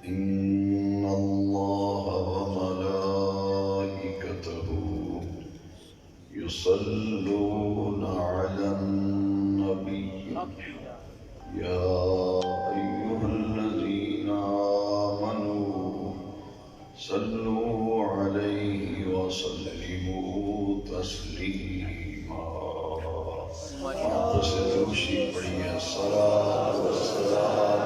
إن الله وملائكته يصلون على النبي يا أيها الذين آمنوا صلوا عليه وسلموا تسليما دوشی پڑھیے الصلاۃ والسلام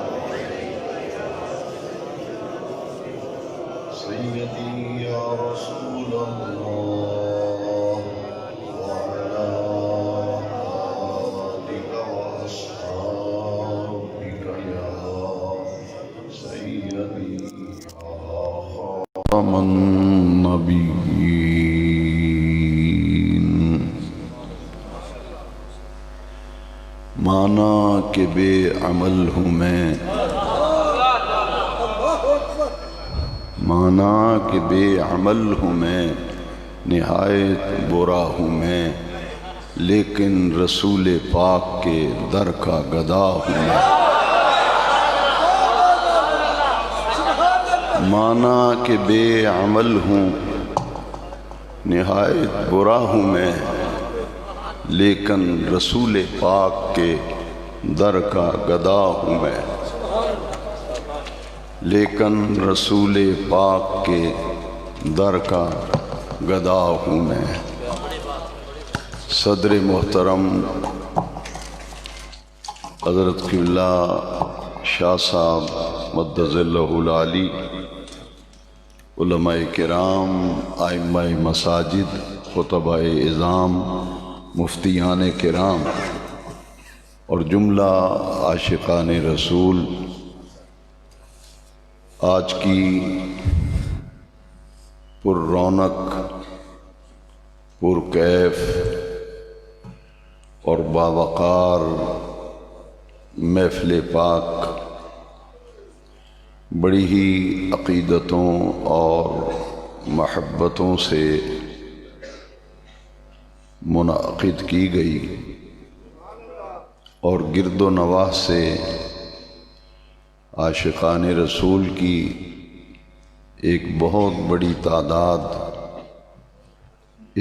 سیدی یا رسول اللہ وعلى آلك وأصحابك يا سيدي يا خاتم النبيين مانا کہ بے عمل ہوں میں مانا کہ بے عمل ہوں میں نہایت برا ہوں میں لیکن رسول پاک کے در کا گدا ہوں میں مانا کہ بے عمل ہوں نہایت برا ہوں میں لیکن رسول پاک کے در کا گدا ہوں میں لیکن رسول پاک کے در کا گدا ہوں میں صدر محترم حضرت قبلہ شاہ صاحب مدظ اللہ العالی، علماء کرام، ائمہ مساجد، خطباء اعظام، مفتیان کرام اور جملہ عاشقان رسول، آج کی پر رونق، پر کیف اور باوقار محفل پاک بڑی ہی عقیدتوں اور محبتوں سے منعقد کی گئی اور گرد و نواح سے عاشقان رسول کی ایک بہت بڑی تعداد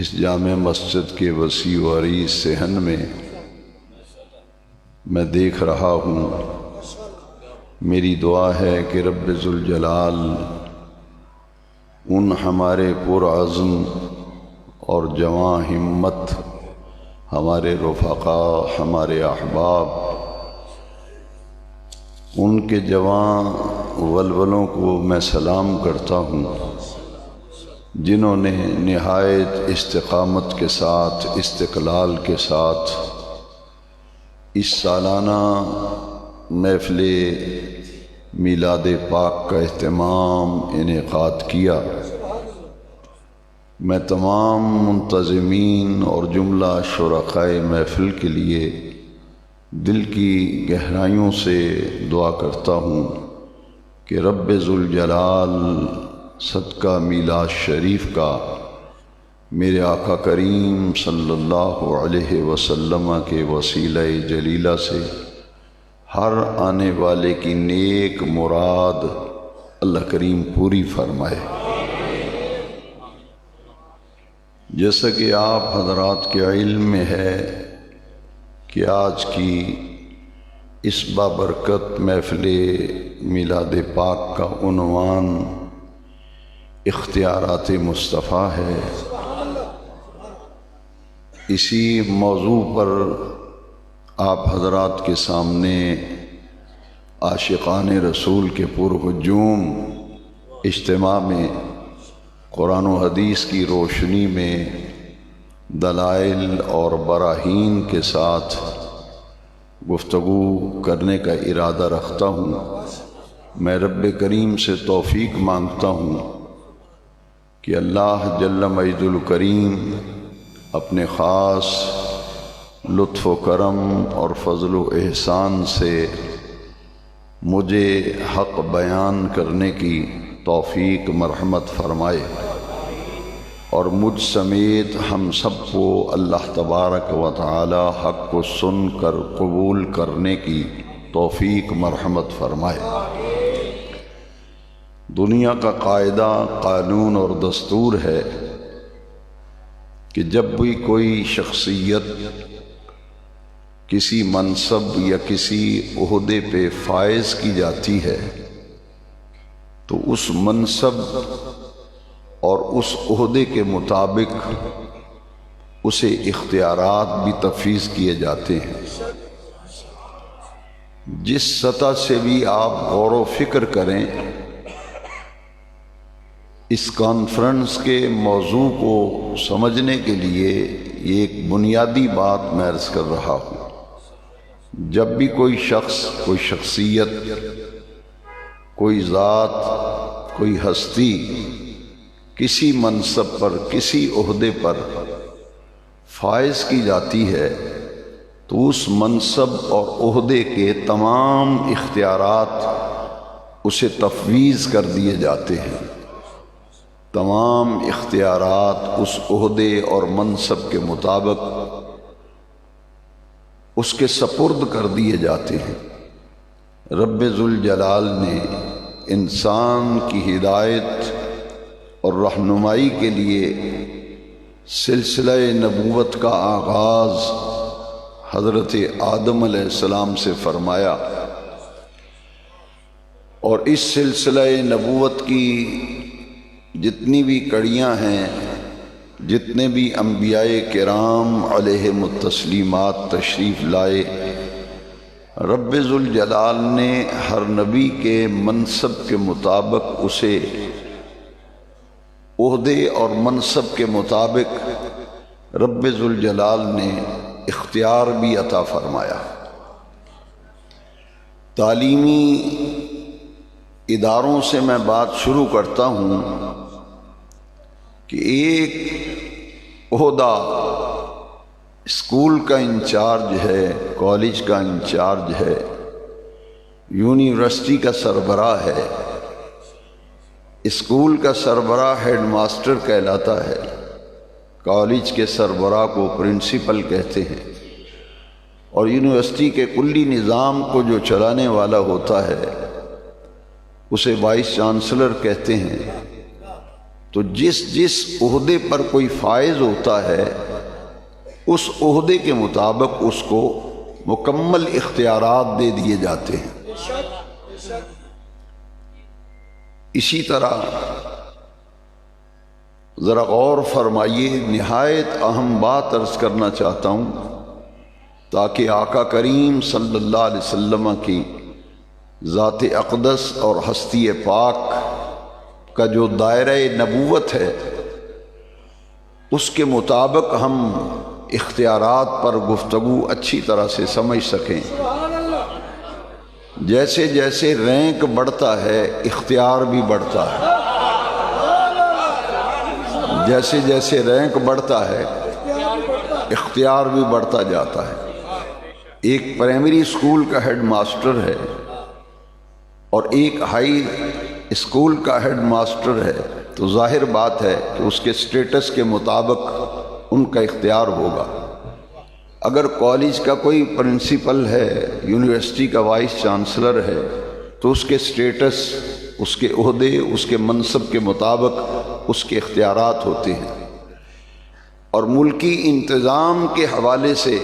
اس جامع مسجد کے وسیع و عریض صحن میں دیکھ رہا ہوں۔ میری دعا ہے کہ رب ذوالجلال ان ہمارے پرعزم اور جواں ہمت ہمارے رفقاء، ہمارے احباب، ان کے جواں ولولوں کو میں سلام کرتا ہوں جنہوں نے نہایت استقامت کے ساتھ، استقلال کے ساتھ اس سالانہ محفل میلاد پاک کا اہتمام انعقاد کیا۔ میں تمام منتظمین اور جملہ شرکائے محفل کے لیے دل کی گہرائیوں سے دعا کرتا ہوں کہ رب ذوالجلال صدقہ میلاد شریف کا میرے آقا کریم صلی اللہ علیہ وسلم کے وسیلہ جلیلہ سے ہر آنے والے کی نیک مراد اللہ کریم پوری فرمائے۔ جیسا کہ آپ حضرات کے علم میں ہے کہ آج کی اس بابرکت محفل میلاد پاک کا عنوان اختیارات مصطفیٰ ہے۔ اسی موضوع پر آپ حضرات کے سامنے عاشقان رسول کے پرہجوم اجتماع میں قرآن و حدیث کی روشنی میں دلائل اور براہین کے ساتھ گفتگو کرنے کا ارادہ رکھتا ہوں۔ میں رب کریم سے توفیق مانگتا ہوں کہ اللہ جل مجد الکریم اپنے خاص لطف و کرم اور فضل و احسان سے مجھے حق بیان کرنے کی توفیق مرحمت فرمائے اور مجھ سمیت ہم سب کو اللہ تبارک و تعالی حق کو سن کر قبول کرنے کی توفیق مرحمت فرمائے۔ دنیا کا قاعدہ، قانون اور دستور ہے کہ جب بھی کوئی شخصیت کسی منصب یا کسی عہدے پہ فائز کی جاتی ہے تو اس منصب اور اس عہدے کے مطابق اسے اختیارات بھی تفویض کیے جاتے ہیں۔ جس سطح سے بھی آپ غور و فکر کریں، اس کانفرنس کے موضوع کو سمجھنے کے لیے یہ ایک بنیادی بات میں عرض کر رہا ہوں۔ جب بھی کوئی شخص، کوئی شخصیت، کوئی ذات، کوئی ہستی کسی منصب پر، کسی عہدے پر فائز کی جاتی ہے تو اس منصب اور عہدے کے تمام اختیارات اسے تفویض کر دیے جاتے ہیں۔ تمام اختیارات اس عہدے اور منصب کے مطابق اس کے سپرد کر دیے جاتے ہیں۔ رب ذوالجلال نے انسان کی ہدایت اور رہنمائی کے لیے سلسلہ نبوت کا آغاز حضرت آدم علیہ السلام سے فرمایا، اور اس سلسلہ نبوت کی جتنی بھی کڑیاں ہیں، جتنے بھی انبیاء کرام علیہم التسلیمات تشریف لائے، رب ذوالجلال نے ہر نبی کے منصب کے مطابق اسے عہدے اور منصب کے مطابق رب ذوالجلال نے اختیار بھی عطا فرمایا۔ تعلیمی اداروں سے میں بات شروع کرتا ہوں کہ ایک عہدہ اسکول کا انچارج ہے، کالج کا انچارج ہے، یونیورسٹی کا سربراہ ہے۔ اسکول کا سربراہ ہیڈ ماسٹر کہلاتا ہے، کالج کے سربراہ کو پرنسپل کہتے ہیں، اور یونیورسٹی کے کلی نظام کو جو چلانے والا ہوتا ہے اسے وائس چانسلر کہتے ہیں۔ تو جس عہدے پر کوئی فائز ہوتا ہے اس عہدے کے مطابق اس کو مکمل اختیارات دے دیے جاتے ہیں۔ اسی طرح ذرا غور فرمائیے، نہایت اہم بات عرض کرنا چاہتا ہوں تاکہ آقا کریم صلی اللہ علیہ وسلم کی ذات اقدس اور ہستی پاک کا جو دائرہ نبوت ہے اس کے مطابق ہم اختیارات پر گفتگو اچھی طرح سے سمجھ سکیں۔ جیسے جیسے رینک بڑھتا ہے اختیار بھی بڑھتا ہے، جیسے جیسے رینک بڑھتا ہے اختیار بھی بڑھتا جاتا ہے۔ ایک پرائمری اسکول کا ہیڈ ماسٹر ہے اور ایک ہائی اسکول کا ہیڈ ماسٹر ہے، تو ظاہر بات ہے کہ اس کے سٹیٹس کے مطابق ان کا اختیار ہوگا۔ اگر کالج کا کوئی پرنسپل ہے، یونیورسٹی کا وائس چانسلر ہے، تو اس کے سٹیٹس، اس کے عہدے، اس کے منصب کے مطابق اس کے اختیارات ہوتے ہیں۔ اور ملکی انتظام کے حوالے سے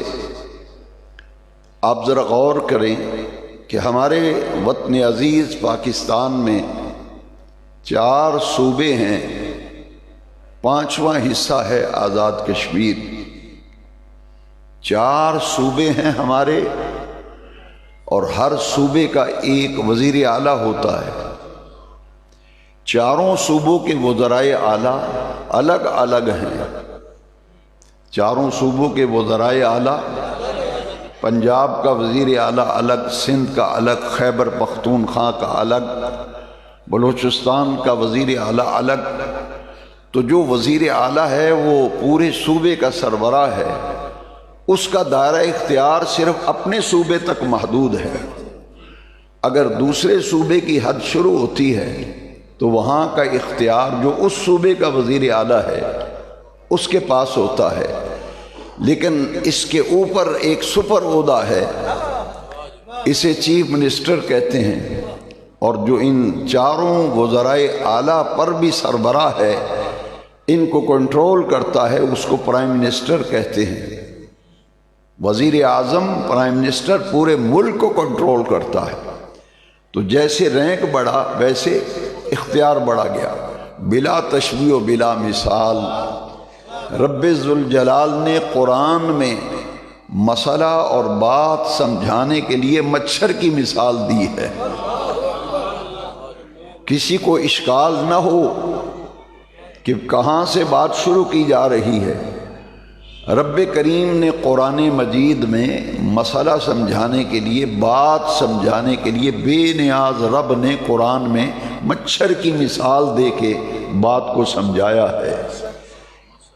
آپ ذرا غور کریں کہ ہمارے وطن عزیز پاکستان میں 4 صوبے ہیں، 5واں حصہ ہے آزاد کشمیر۔ 4 صوبے ہیں ہمارے، اور ہر صوبے کا ایک وزیر اعلیٰ ہوتا ہے۔ 4 صوبوں کے وزرائے اعلیٰ الگ الگ ہیں۔ 4 صوبوں کے وزرائے اعلیٰ، پنجاب کا وزیر اعلیٰ الگ، سندھ کا الگ، خیبر پختونخوا کا الگ، بلوچستان کا وزیر اعلیٰ الگ۔ تو جو وزیر اعلیٰ ہے وہ پورے صوبے کا سربراہ ہے، اس کا دائرہ اختیار صرف اپنے صوبے تک محدود ہے۔ اگر دوسرے صوبے کی حد شروع ہوتی ہے تو وہاں کا اختیار جو اس صوبے کا وزیر اعلیٰ ہے اس کے پاس ہوتا ہے، لیکن اس کے اوپر ایک سپر عہدہ ہے، اسے چیف منسٹر کہتے ہیں، اور جو ان چاروں وزرائے اعلیٰ پر بھی سربراہ ہے، ان کو کنٹرول کرتا ہے، اس کو پرائم منسٹر کہتے ہیں۔ وزیر اعظم، پرائم منسٹر پورے ملک کو کنٹرول کرتا ہے۔ تو جیسے رینک بڑھا ویسے اختیار بڑھا گیا، بلا تشبیہ و بلا مثال۔ رب ذوالجلال نے قرآن میں مسئلہ اور بات سمجھانے کے لیے مچھر کی مثال دی ہے، کسی کو اشکال نہ ہو کہ کہاں سے بات شروع کی جا رہی ہے۔ رب کریم نے قرآن مجید میں مسئلہ سمجھانے کے لیے، بات سمجھانے کے لیے بے نیاز رب نے قرآن میں مچھر کی مثال دے کے بات کو سمجھایا ہے۔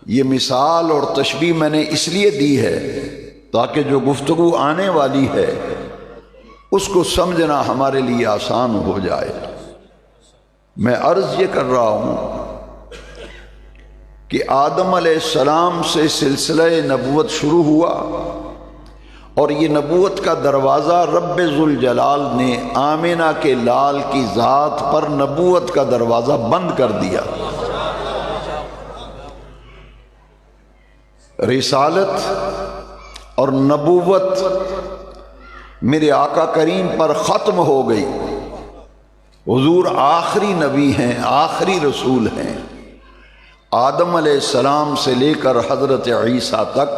یہ مثال اور تشبیہ میں نے اس لیے دی ہے تاکہ جو گفتگو آنے والی ہے اس کو سمجھنا ہمارے لیے آسان ہو جائے۔ میں عرض یہ کر رہا ہوں کہ آدم علیہ السلام سے سلسلہ نبوت شروع ہوا، اور یہ نبوت کا دروازہ رب ذوالجلال نے آمنہ کے لال کی ذات پر نبوت کا دروازہ بند کر دیا۔ رسالت اور نبوت میرے آقا کریم پر ختم ہو گئی۔ حضور آخری نبی ہیں، آخری رسول ہیں۔ آدم علیہ السلام سے لے کر حضرت عیسیٰ تک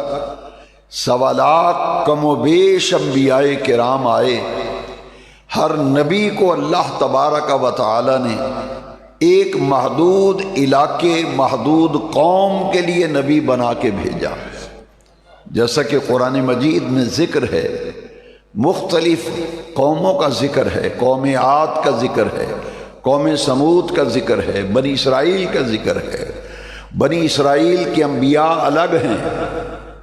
1.25 لاکھ کم و بیش انبیاء کرام آئے۔ ہر نبی کو اللہ تبارک و تعالی نے ایک محدود علاقے، محدود قوم کے لیے نبی بنا کے بھیجا۔ جیسا کہ قرآن مجید میں ذکر ہے، مختلف قوموں کا ذکر ہے، قوم عاد کا ذکر ہے، قوم سمود کا ذکر ہے، بنی اسرائیل کا ذکر ہے۔ بنی اسرائیل کے انبیاء الگ ہیں،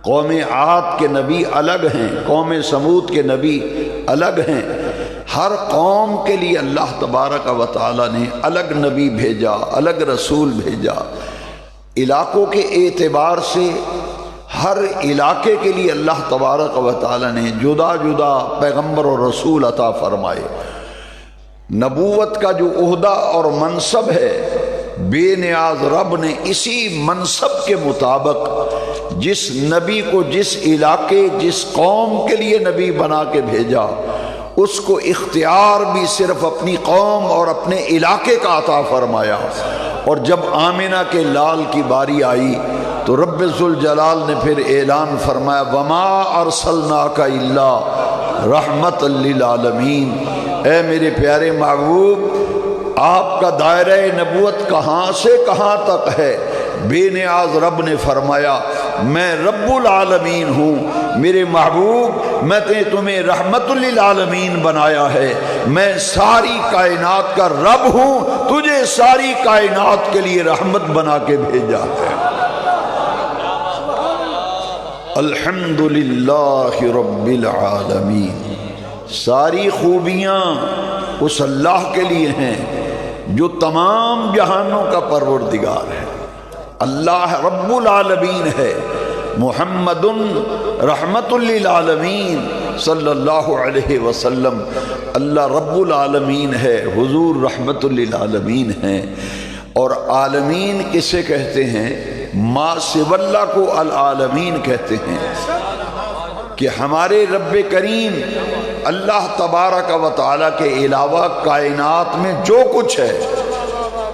قوم عاد کے نبی الگ ہیں، قوم سمود کے نبی الگ ہیں۔ ہر قوم کے لیے اللہ تبارک و تعالی نے الگ نبی بھیجا، الگ رسول بھیجا۔ علاقوں کے اعتبار سے ہر علاقے کے لیے اللہ تبارک و تعالی نے جدا جدا پیغمبر اور رسول عطا فرمائے۔ نبوت کا جو عہدہ اور منصب ہے، بے نیاز رب نے اسی منصب کے مطابق جس نبی کو جس علاقے، جس قوم کے لیے نبی بنا کے بھیجا، اس کو اختیار بھی صرف اپنی قوم اور اپنے علاقے کا عطا فرمایا۔ اور جب آمنہ کے لال کی باری آئی تو رب ذوالجلال نے پھر اعلان فرمایا وما ارسلناک الا رحمت للعالمین۔ اے میرے پیارے محبوب، آپ کا دائرہ نبوت کہاں سے کہاں تک ہے؟ بے نیاز رب نے فرمایا میں رب العالمین ہوں، میرے محبوب میں نے تمہیں رحمت للعالمین بنایا ہے، میں ساری کائنات کا رب ہوں، تجھے ساری کائنات کے لیے رحمت بنا کے بھیجا ہے۔ الحمدللہ رب العالمین۔ ساری خوبیاں اس اللہ کے لیے ہیں جو تمام جہانوں کا پروردگار ہے۔ اللہ رب العالمین ہے، محمد رحمت للعالمین صلی اللہ علیہ وسلم اللہ رب العالمین ہے، حضور رحمت للعالمین ہیں۔ اور عالمین کسے کہتے ہیں؟ ما سوی اللہ کو العالمین کہتے ہیں، کہ ہمارے رب کریم اللہ تبارک و تعالی کے علاوہ کائنات میں جو کچھ ہے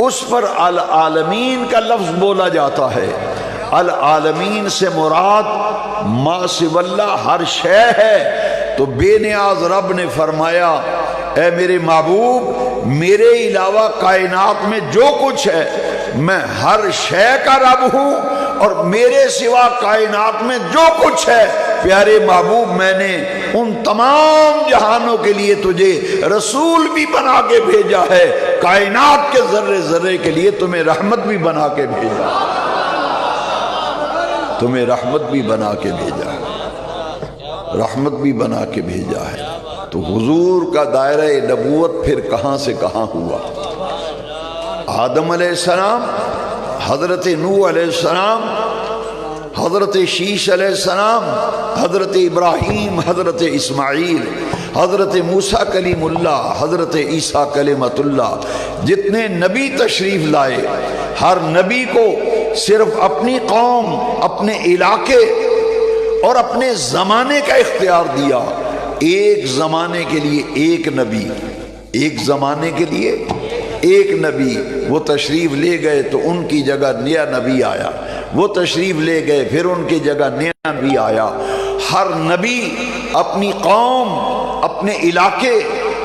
اس پر العالمین کا لفظ بولا جاتا ہے۔ العالمین سے مراد ما سوی اللہ ہر شے ہے۔ تو بے نیاز رب نے فرمایا اے میرے محبوب، میرے علاوہ کائنات میں جو کچھ ہے میں ہر شے کا رب ہوں، اور میرے سوا کائنات میں جو کچھ ہے پیارے محبوب میں نے ان تمام جہانوں کے لیے تجھے رسول بھی بنا کے بھیجا ہے، کائنات کے ذرے ذرے کے لیے تمہیں رحمت بھی بنا کے بھیجا، تمہیں رحمت بھی بنا کے بھیجا، رحمت بھی بنا کے بھیجا ہے۔ تو حضور کا دائرہ نبوت پھر کہاں سے کہاں ہوا؟ آدم علیہ السلام، حضرت نوح علیہ السلام، حضرت شیش علیہ السلام، حضرت ابراہیم، حضرت اسماعیل، حضرت موسیٰ کلیم اللہ، حضرت عیسیٰ کلمۃ اللہ، جتنے نبی تشریف لائے، ہر نبی کو صرف اپنی قوم، اپنے علاقے اور اپنے زمانے کا اختیار دیا۔ ایک زمانے کے لیے ایک نبی، ایک زمانے کے لیے ایک نبی، وہ تشریف لے گئے تو ان کی جگہ نیا نبی آیا، وہ تشریف لے گئے پھر ان کی جگہ نیا نبی آیا۔ ہر نبی اپنی قوم، اپنے علاقے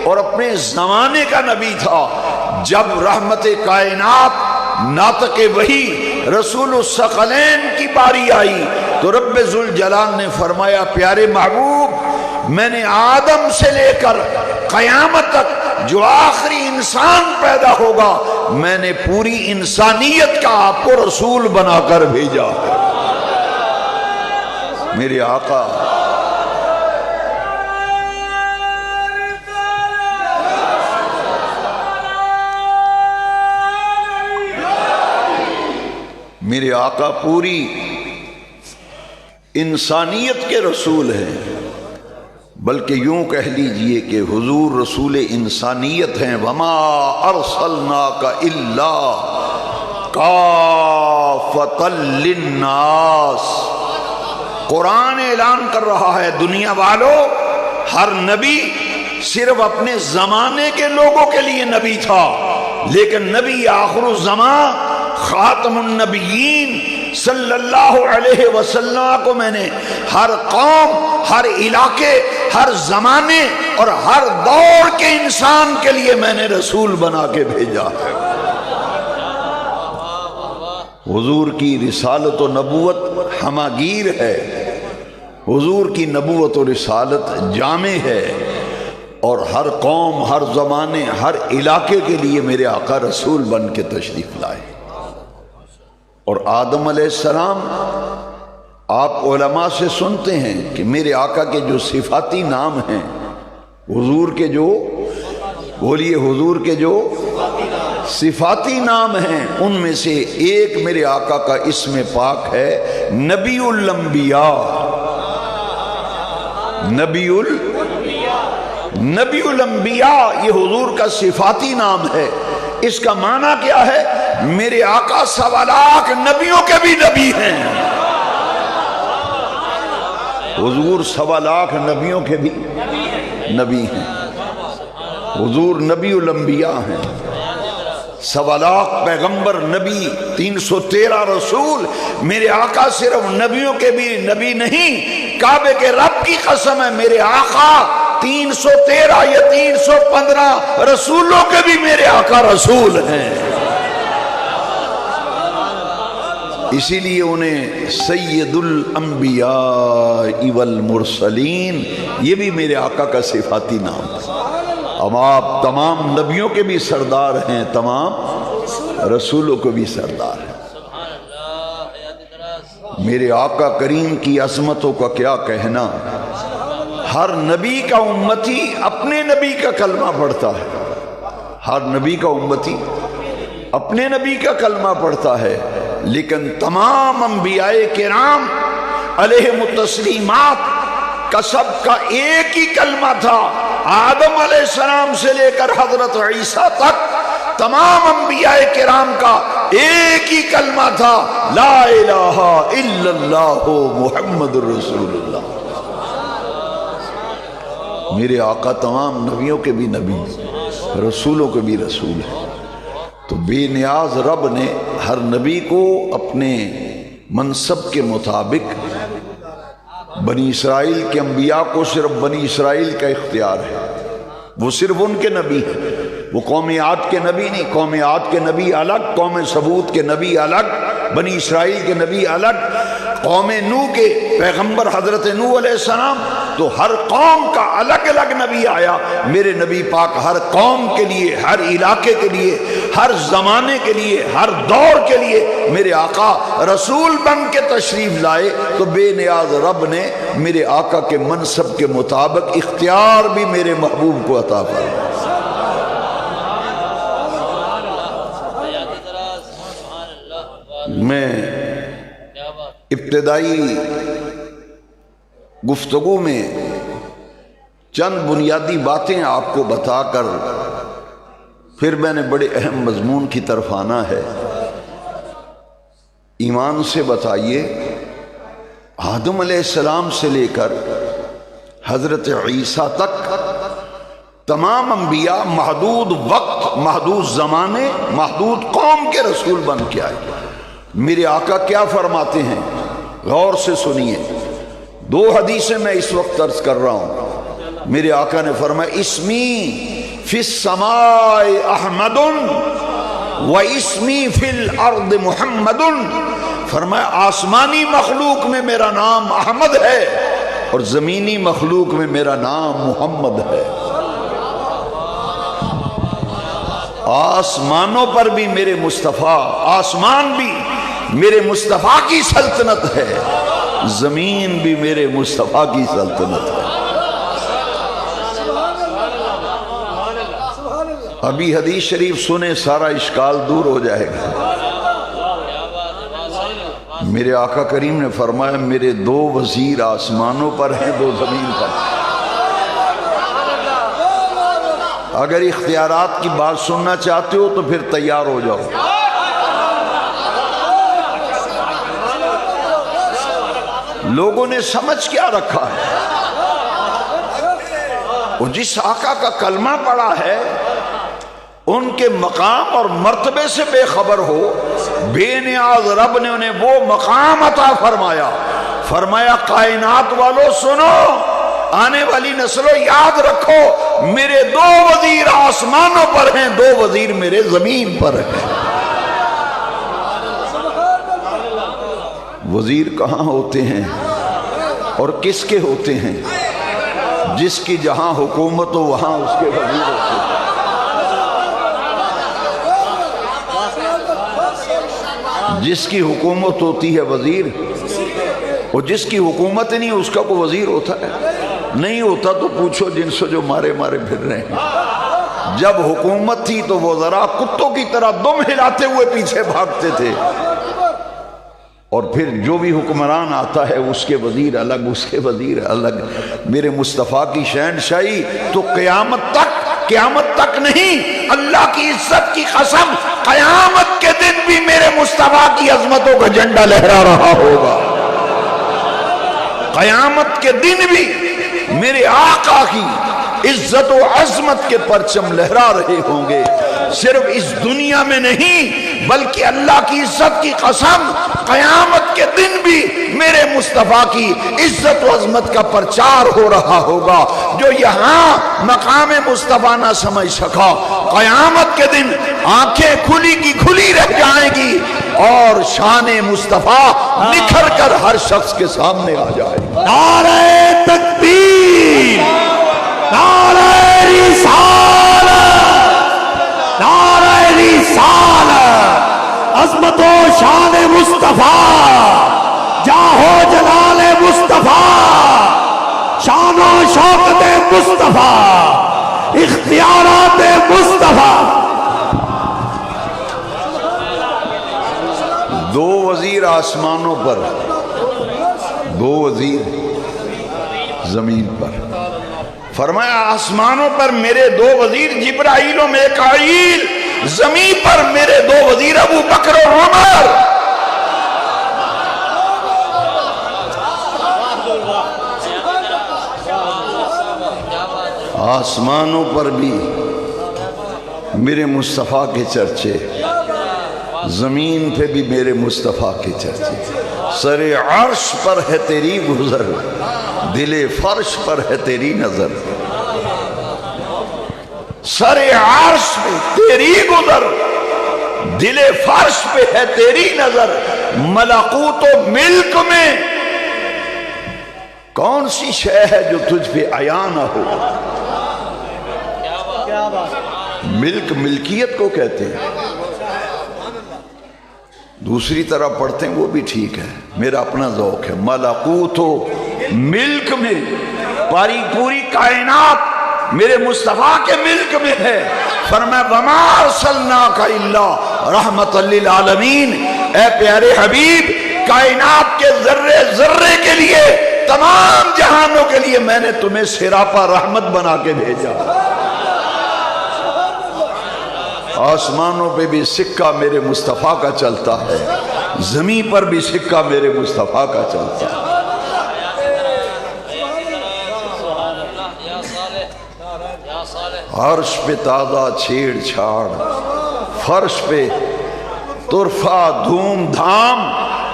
اور اپنے زمانے کا نبی تھا۔ جب رحمت کائنات ناطق وحی رسول الثقلین کی باری آئی تو رب ذوالجلال نے فرمایا پیارے محبوب، میں نے آدم سے لے کر قیامت تک جو آخری انسان پیدا ہوگا، میں نے پوری انسانیت کا آپ کو رسول بنا کر بھیجا ہے۔ میرے آقا میرے آقا پوری انسانیت کے رسول ہیں، بلکہ یوں کہہ لیجئے کہ حضور رسول انسانیت ہیں۔ وما ارسلناک الا کافۃ للناس۔ قرآن اعلان کر رہا ہے دنیا والوں، ہر نبی صرف اپنے زمانے کے لوگوں کے لیے نبی تھا، لیکن نبی آخر الزمان خاتم النبیین صلی اللہ علیہ وسلم کو میں نے ہر قوم، ہر علاقے، ہر زمانے اور ہر دور کے انسان کے لیے میں نے رسول بنا کے بھیجا ہے۔ حضور کی رسالت و نبوت ہماگیر ہے، حضور کی نبوت و رسالت جامع ہے، اور ہر قوم، ہر زمانے، ہر علاقے کے لیے میرے آقا رسول بن کے تشریف لائے۔ اور آدم علیہ السلام، آپ علماء سے سنتے ہیں کہ میرے آقا کے جو صفاتی نام ہیں، حضور کے جو، بولیے حضور کے جو صفاتی نام ہیں، ان میں سے ایک میرے آقا کا اسم پاک ہے نبی الانبیاء۔ نبی الانبیاء یہ حضور کا صفاتی نام ہے۔ اس کا معنی کیا ہے؟ میرے آقا 1.25 لاکھ نبیوں کے بھی نبی ہیں۔ حضور 1.25 لاکھ نبیوں کے بھی نبی ہیں۔ حضور نبی الانبیاء ہیں۔ 1.25 لاکھ پیغمبر نبی، 313 رسول۔ میرے آقا صرف نبیوں کے بھی نبی نہیں، کعبے کے رب کی قسم ہے، میرے آقا 313 یا 315 رسولوں کے بھی میرے آقا رسول ہیں۔ اسی لیے انہیں سید الانبیاء والمرسلین، یہ بھی میرے آقا کا صفاتی نام ہے۔ اب آپ تمام نبیوں کے بھی سردار ہیں، تمام رسولوں کو بھی سردار ہیں۔ میرے آقا کریم کی عظمتوں کا کیا کہنا۔ ہر نبی کا امتی اپنے نبی کا کلمہ پڑھتا ہے، ہر نبی کا امتی اپنے نبی کا کلمہ پڑھتا ہے، لیکن تمام انبیاء کرام علیہم التسلیمات کا سب کا ایک ہی کلمہ تھا۔ آدم علیہ السلام سے لے کر حضرت عیسیٰ تک تمام انبیاء کرام کا ایک ہی کلمہ تھا، لا الہ الا اللہ محمد الرسول اللہ۔ میرے آقا تمام نبیوں کے بھی نبی، رسولوں کے بھی رسول ہیں۔ تو بے نیاز رب نے ہر نبی کو اپنے منصب کے مطابق، بنی اسرائیل کے انبیاء کو صرف بنی اسرائیل کا اختیار ہے، وہ صرف ان کے نبی ہیں، وہ قوم عاد کے نبی نہیں۔ قوم عاد کے نبی الگ، قوم ثمود کے نبی الگ، بنی اسرائیل کے نبی الگ، قوم نوح کے پیغمبر حضرت نوح علیہ السلام، تو ہر قوم کا الگ الگ نبی آیا۔ میرے نبی پاک ہر قوم کے لیے، ہر علاقے کے لیے، ہر زمانے کے لیے، ہر دور کے لیے میرے آقا رسول بن کے تشریف لائے، تو بے نیاز رب نے میرے آقا کے منصب کے مطابق اختیار بھی میرے محبوب کو عطا فرمایا۔ میں ابتدائی گفتگو میں چند بنیادی باتیں آپ کو بتا کر پھر میں نے بڑے اہم مضمون کی طرف آنا ہے۔ ایمان سے بتائیے، آدم علیہ السلام سے لے کر حضرت عیسیٰ تک تمام انبیاء محدود وقت، محدود زمانے، محدود قوم کے رسول بن کے آئے۔ میرے آقا کیا فرماتے ہیں، غور سے سنیے۔ دو حدیثیں میں اس وقت عرض کر رہا ہوں۔ میرے آقا نے فرمایا اسمی فی السماء احمد و اسمی فی الارض محمد، فرمایا آسمانی مخلوق میں میرا نام احمد ہے اور زمینی مخلوق میں میرا نام محمد ہے۔ آسمانوں پر بھی میرے مصطفیٰ، آسمان بھی میرے مصطفیٰ کی سلطنت ہے، زمین بھی میرے مصطفیٰ کی سلطنت ہے۔ ابھی حدیث شریف سنے، سارا اشکال دور ہو جائے گا۔ میرے آقا کریم نے فرمایا میرے دو وزیر آسمانوں پر ہیں، دو زمین پر۔ اگر اختیارات کی بات سننا چاہتے ہو تو پھر تیار ہو جاؤ۔ لوگوں نے سمجھ کیا رکھا ہے، وہ جس آقا کا کلمہ پڑا ہے ان کے مقام اور مرتبے سے بے خبر ہو، بے نیاز رب نے انہیں وہ مقام عطا فرمایا۔ فرمایا کائنات والو سنو، آنے والی نسلوں یاد رکھو، میرے دو وزیر آسمانوں پر ہیں، دو وزیر میرے زمین پر ہیں۔ وزیر کہاں ہوتے ہیں اور کس کے ہوتے ہیں؟ جس کی جہاں حکومت ہو وہاں اس کے وزیر ہوتے ہیں۔ جس کی حکومت ہوتی ہے وزیر، اور جس کی حکومت نہیں اس کا کوئی وزیر ہوتا ہے؟ نہیں ہوتا۔ تو پوچھو جن سے جو مارے مارے پھر رہے ہیں۔ جب حکومت تھی تو وہ ذرا کتوں کی طرح دم ہلاتے ہوئے پیچھے بھاگتے تھے، اور پھر جو بھی حکمران آتا ہے اس کے وزیر الگ، اس کے وزیر الگ۔ میرے مصطفیٰ کی شہنشاہی تو قیامت تک نہیں، اللہ کی عزت کی قسم قیامت کے دن بھی میرے مصطفیٰ کی عظمتوں کا جھنڈا لہرا رہا ہوگا۔ قیامت کے دن بھی میرے آقا کی عزت و عظمت کے پرچم لہرا رہے ہوں گے۔ صرف اس دنیا میں نہیں بلکہ اللہ کی عزت کی قسم قیامت کے دن بھی میرے مصطفیٰ کی عزت و عظمت کا پرچار ہو رہا ہوگا۔ جو یہاں مقام مصطفیٰ نہ سمجھ سکا، قیامت کے دن آنکھیں کھلی کی کھلی رہ جائیں گی اور شان مصطفیٰ نکھر کر ہر شخص کے سامنے آ جائے گی۔ نعرہ تکبیر، نعرہ رسالت، نعرہ رسالت، عظمت و شان مصطفیٰ، جاہ و جلال مصطفیٰ، شان و شوکت مصطفیٰ، اختیارات مصطفیٰ۔ دو وزیر آسمانوں پر، دو وزیر زمین پر۔ فرمایا آسمانوں پر میرے دو وزیر جبرائیل و میکائیل، زمین پر میرے دو وزیر ابو بکر و عمر۔ آسمانوں پر بھی میرے مصطفیٰ کے چرچے، زمین پہ بھی میرے مصطفیٰ کے چرچے۔ سر عرش پر ہے تیری گزر، دل فرش پر ہے تیری نظر۔ سر عرش پہ تیری گزر، دل فرش پہ ہے تیری نظر۔ ملکوت و ملک میں کون سی شے ہے جو تجھ پہ عیاں نہ ہو؟ ملک ملکیت کو کہتے ہیں، دوسری طرح پڑھتے ہیں وہ بھی ٹھیک ہے، میرا اپنا ذوق ہے۔ ملکوت و ملک میں پوری کائنات میرے مصطفیٰ کے ملک میں ہے۔ فرمایا وما ارسلناک الا رحمت للعالمین، اے پیارے حبیب کائنات کے ذرے ذرے کے لیے تمام جہانوں کے لیے میں نے تمہیں سراپا رحمت بنا کے بھیجا. آسمانوں پہ بھی سکہ میرے مصطفیٰ کا چلتا ہے، زمین پر بھی سکہ میرے مصطفیٰ کا چلتا ہے. عرش پہ تازہ چھیڑ چھاڑ، فرش پہ طرفہ دھوم دھام،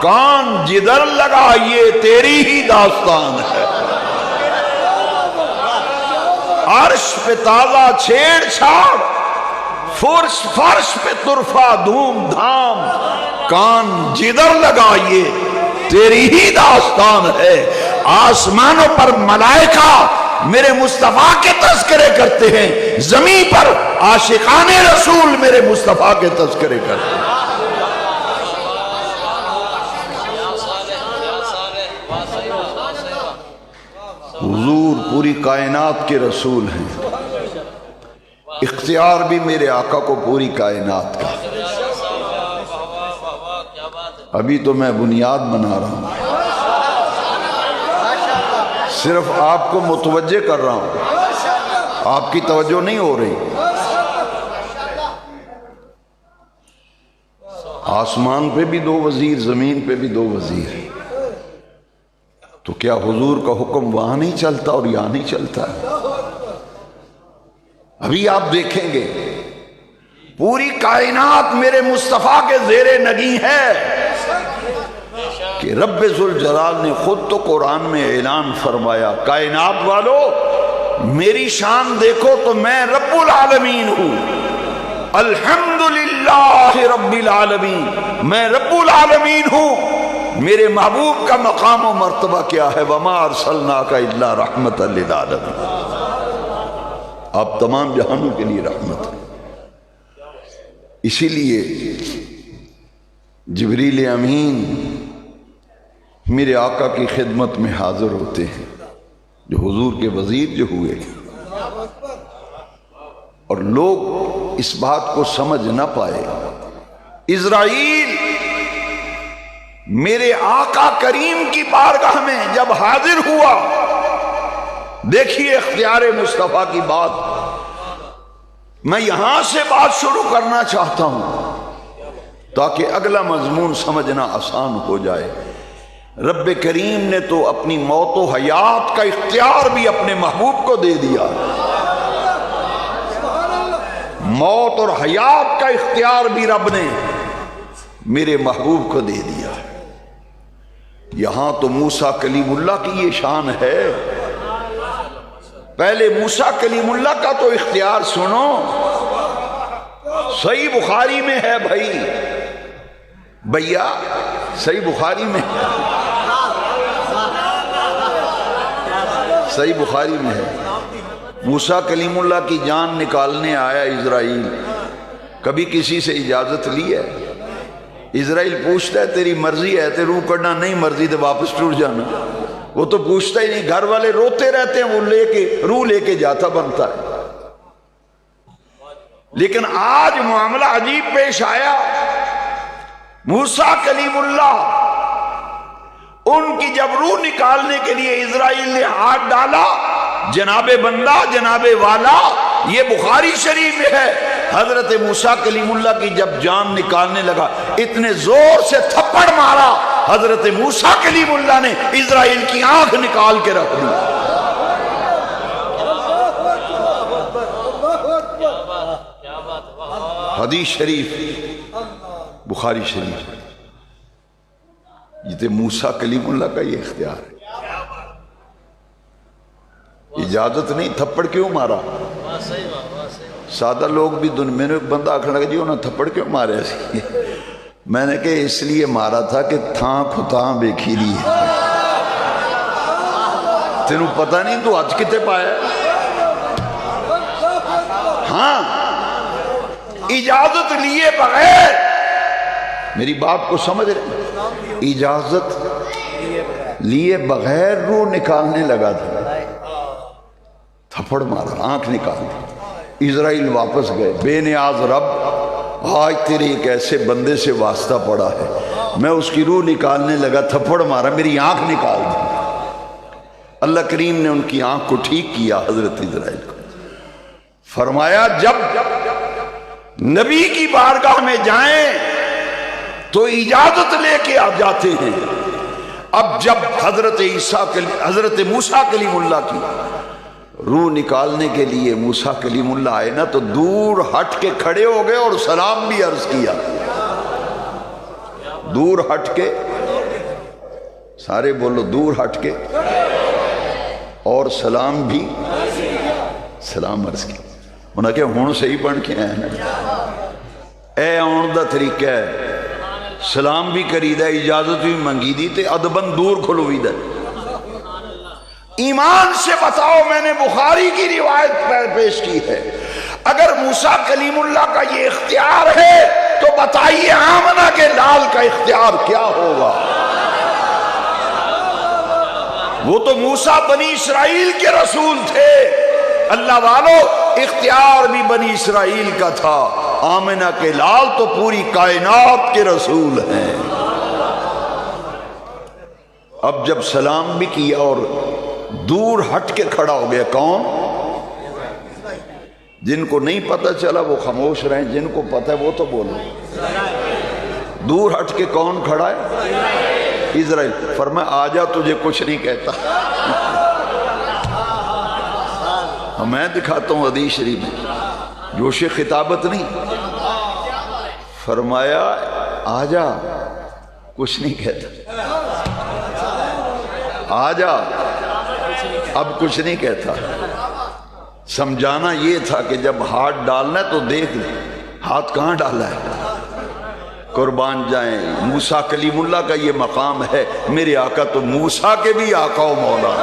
کان جدھر لگا یہ تیری ہی داستان ہے. عرش پہ تازہ چھیڑ چھاڑ، فرش پہ طرفہ دھوم دھام، کان جدھر لگا یہ تیری ہی داستان ہے. آسمانوں پر ملائکہ میرے مصطفیٰ کے تذکرے کرتے ہیں، زمین پر عاشقان رسول میرے مصطفیٰ کے تذکرے کرتے ہیں. حضور پوری کائنات کے رسول ہیں، اختیار بھی میرے آقا کو پوری کائنات کا. ابھی تو میں بنیاد بنا رہا ہوں، صرف آپ کو متوجہ کر رہا ہوں، آپ کی توجہ نہیں ہو رہی. آسمان پہ بھی 2 وزیر، زمین پہ بھی 2 وزیر، تو کیا حضور کا حکم وہاں نہیں چلتا اور یہاں نہیں چلتا؟ ابھی آپ دیکھیں گے پوری کائنات میرے مصطفیٰ کے زیر نگیں ہے کہ رب ذوالجلال نے خود تو قرآن میں اعلان فرمایا، کائنات والو میری شان دیکھو تو میں رب العالمین ہوں، الحمدللہ رب العالمین، میں رب العالمین ہوں. میرے محبوب کا مقام و مرتبہ کیا ہے؟ وما ارسلناک الا رحمۃ للعالمین، آپ تمام جہانوں کے لیے رحمت ہیں. اسی لیے جبریل امین میرے آقا کی خدمت میں حاضر ہوتے ہیں، جو حضور کے وزیر جو ہوئے، اور لوگ اس بات کو سمجھ نہ پائے. اسرائیل میرے آقا کریم کی بارگاہ میں جب حاضر ہوا، دیکھیے اختیار مصطفیٰ کی بات. میں یہاں سے بات شروع کرنا چاہتا ہوں تاکہ اگلا مضمون سمجھنا آسان ہو جائے. رب کریم نے تو اپنی موت و حیات کا اختیار بھی اپنے محبوب کو دے دیا، موت اور حیات کا اختیار بھی رب نے میرے محبوب کو دے دیا. یہاں تو موسیٰ کلیم اللہ کی یہ شان ہے. پہلے موسیٰ کلیم اللہ کا تو اختیار سنو، صحیح بخاری میں ہے بھائی، بھیا صحیح بخاری میں ہے، صحیح بخاری میں ہے. موسیٰ کلیم اللہ کی جان نکالنے آیا اسرائیل، کبھی کسی سے اجازت لی ہے؟ اسرائیل پوچھتا ہے تیری مرضی ہے تو روح کرنا، نہیں مرضی تو واپس ٹوٹ جانا. وہ تو پوچھتا ہی نہیں، گھر والے روتے رہتے ہیں، وہ لے کے روح لے کے جاتا بنتا ہے. لیکن آج معاملہ عجیب پیش آیا. موسیٰ کلیم اللہ ان کی جب روح نکالنے کے لیے اسرائیل نے ہاتھ ڈالا، جناب بندہ جناب والا، یہ بخاری شریف میں ہے، حضرت موسیٰ کلیم اللہ کی جب جان نکالنے لگا، اتنے زور سے تھپڑ مارا حضرت موسیٰ کلیم اللہ نے اسرائیل کی آنکھ نکال کے رکھ دی. حدیث شریف بخاری شریف، یہ موسیٰ کلیم اللہ کا یہ اختیار ہے. اجازت نہیں، تھپڑ کیوں مارا؟ سادہ لوگ بھی میں نے ایک بندہ آخر لگا جی انہوں تھپڑ کیوں مارے ایسی؟ میں نے کہا اس لیے مارا تھا کہ تھاں کھتاں بے کھیری ہے، تینوں پتہ نہیں تو آج کتے پایا. ہاں اجازت لیے بغیر، میری بات کو سمجھ رہے، اجازت لیے بغیر روح نکالنے لگا تھا، تھپڑ مارا، آنکھ نکال دی. اسرائیل واپس گئے. بے نیاز رب، آج تیرے ایک ایسے بندے سے واسطہ پڑا ہے، میں اس کی روح نکالنے لگا، تھپڑ مارا، میری آنکھ نکال دی. اللہ کریم نے ان کی آنکھ کو ٹھیک کیا حضرت اسرائیل کو. فرمایا جب نبی کی بارگاہ میں جائیں تو اجازت لے کے آ جاتے ہیں. اب جب حضرت موسیٰ کلیم اللہ کی روح نکالنے کے لیے موسیٰ کلیم اللہ آئے نا تو دور ہٹ کے کھڑے ہو گئے اور سلام بھی عرض کیا. دور ہٹ کے، سارے بولو دور ہٹ کے، اور سلام بھی سلام عرض کیا. انہوں نے کہا ہون صحیح بن کے آئے نا، اے آن دا طریقہ ہے، سلام بھی کری دا، اجازت بھی منگی دی تے ادبن دور کھلوئی دا. ایمان سے بتاؤ، میں نے بخاری کی روایت پیش کی ہے، اگر موسیٰ کلیم اللہ کا یہ اختیار ہے تو بتائیے آمنہ کے لال کا اختیار کیا ہوگا؟ وہ تو موسیٰ بنی اسرائیل کے رسول تھے. اللہ والو، اختیار بھی بنی اسرائیل کا تھا، آمنہ کے لال تو پوری کائنات کے رسول ہیں. اب جب سلام بھی کیا اور دور ہٹ کے کھڑا ہو گیا، کون؟ جن کو نہیں پتہ چلا وہ خاموش رہیں، جن کو پتہ ہے وہ تو بولو. دور ہٹ کے کون کھڑا ہے؟ اسرائیل. فرمایا آجا، تجھے کچھ نہیں کہتا. میں دکھاتا ہوں حدیث شریف میں، جوش خطابت نہیں. فرمایا آجا، کچھ نہیں کہتا. آجا، اب کچھ نہیں کہتا. سمجھانا یہ تھا کہ جب ہاتھ ڈالنا ہے تو دیکھ لیں ہاتھ کہاں ڈالا ہے. قربان جائیں، موسیٰ کلیم اللہ کا یہ مقام ہے. میرے آقا تو موسیٰ کے بھی آقا و مولا.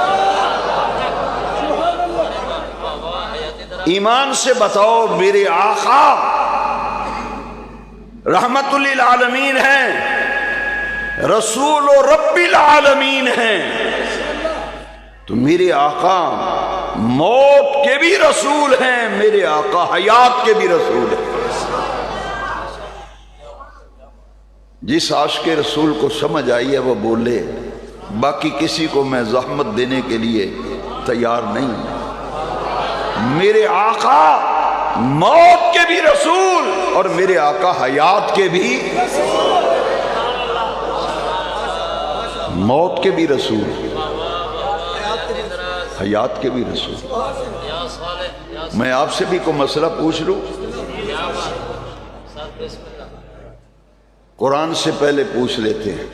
ایمان سے بتاؤ، میرے آقا رحمت للعالمین ہیں، رسول و رب العالمین ہیں. تو میرے آقا موت کے بھی رسول ہیں، میرے آقا حیات کے بھی رسول ہیں. جس عاشق رسول کو سمجھ آئی ہے وہ بولے، باقی کسی کو میں زحمت دینے کے لیے تیار نہیں. میرے آقا موت کے بھی رسول اور میرے آقا حیات کے بھی، موت کے بھی رسول، حیات کے بھی رسول. میں آپ سے بھی کوئی مسئلہ پوچھ لوں؟ قرآن سے پہلے پوچھ لیتے ہیں.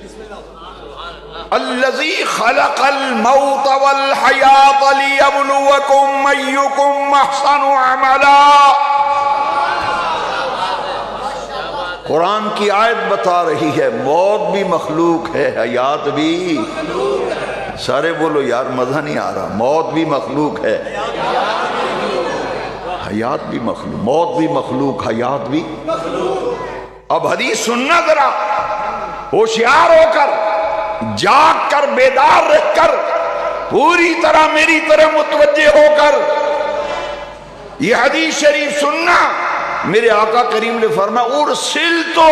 الذی خلق الموت والحیات لیبلوکم ایکم احسن عملا. قرآن کی آیت بتا رہی ہے موت بھی مخلوق ہے، حیات بھی. سارے بولو یار مزہ نہیں آ رہا. موت بھی مخلوق ہے، حیات بھی مخلوق. موت بھی مخلوق، حیات بھی. اب حدیث سننا ذرا ہوشیار ہو کر، جاگ کر، بیدار رہ کر، پوری طرح میری طرح متوجہ ہو کر یہ حدیث شریف سننا. میرے آقا کریم نے فرمایا ارسلتو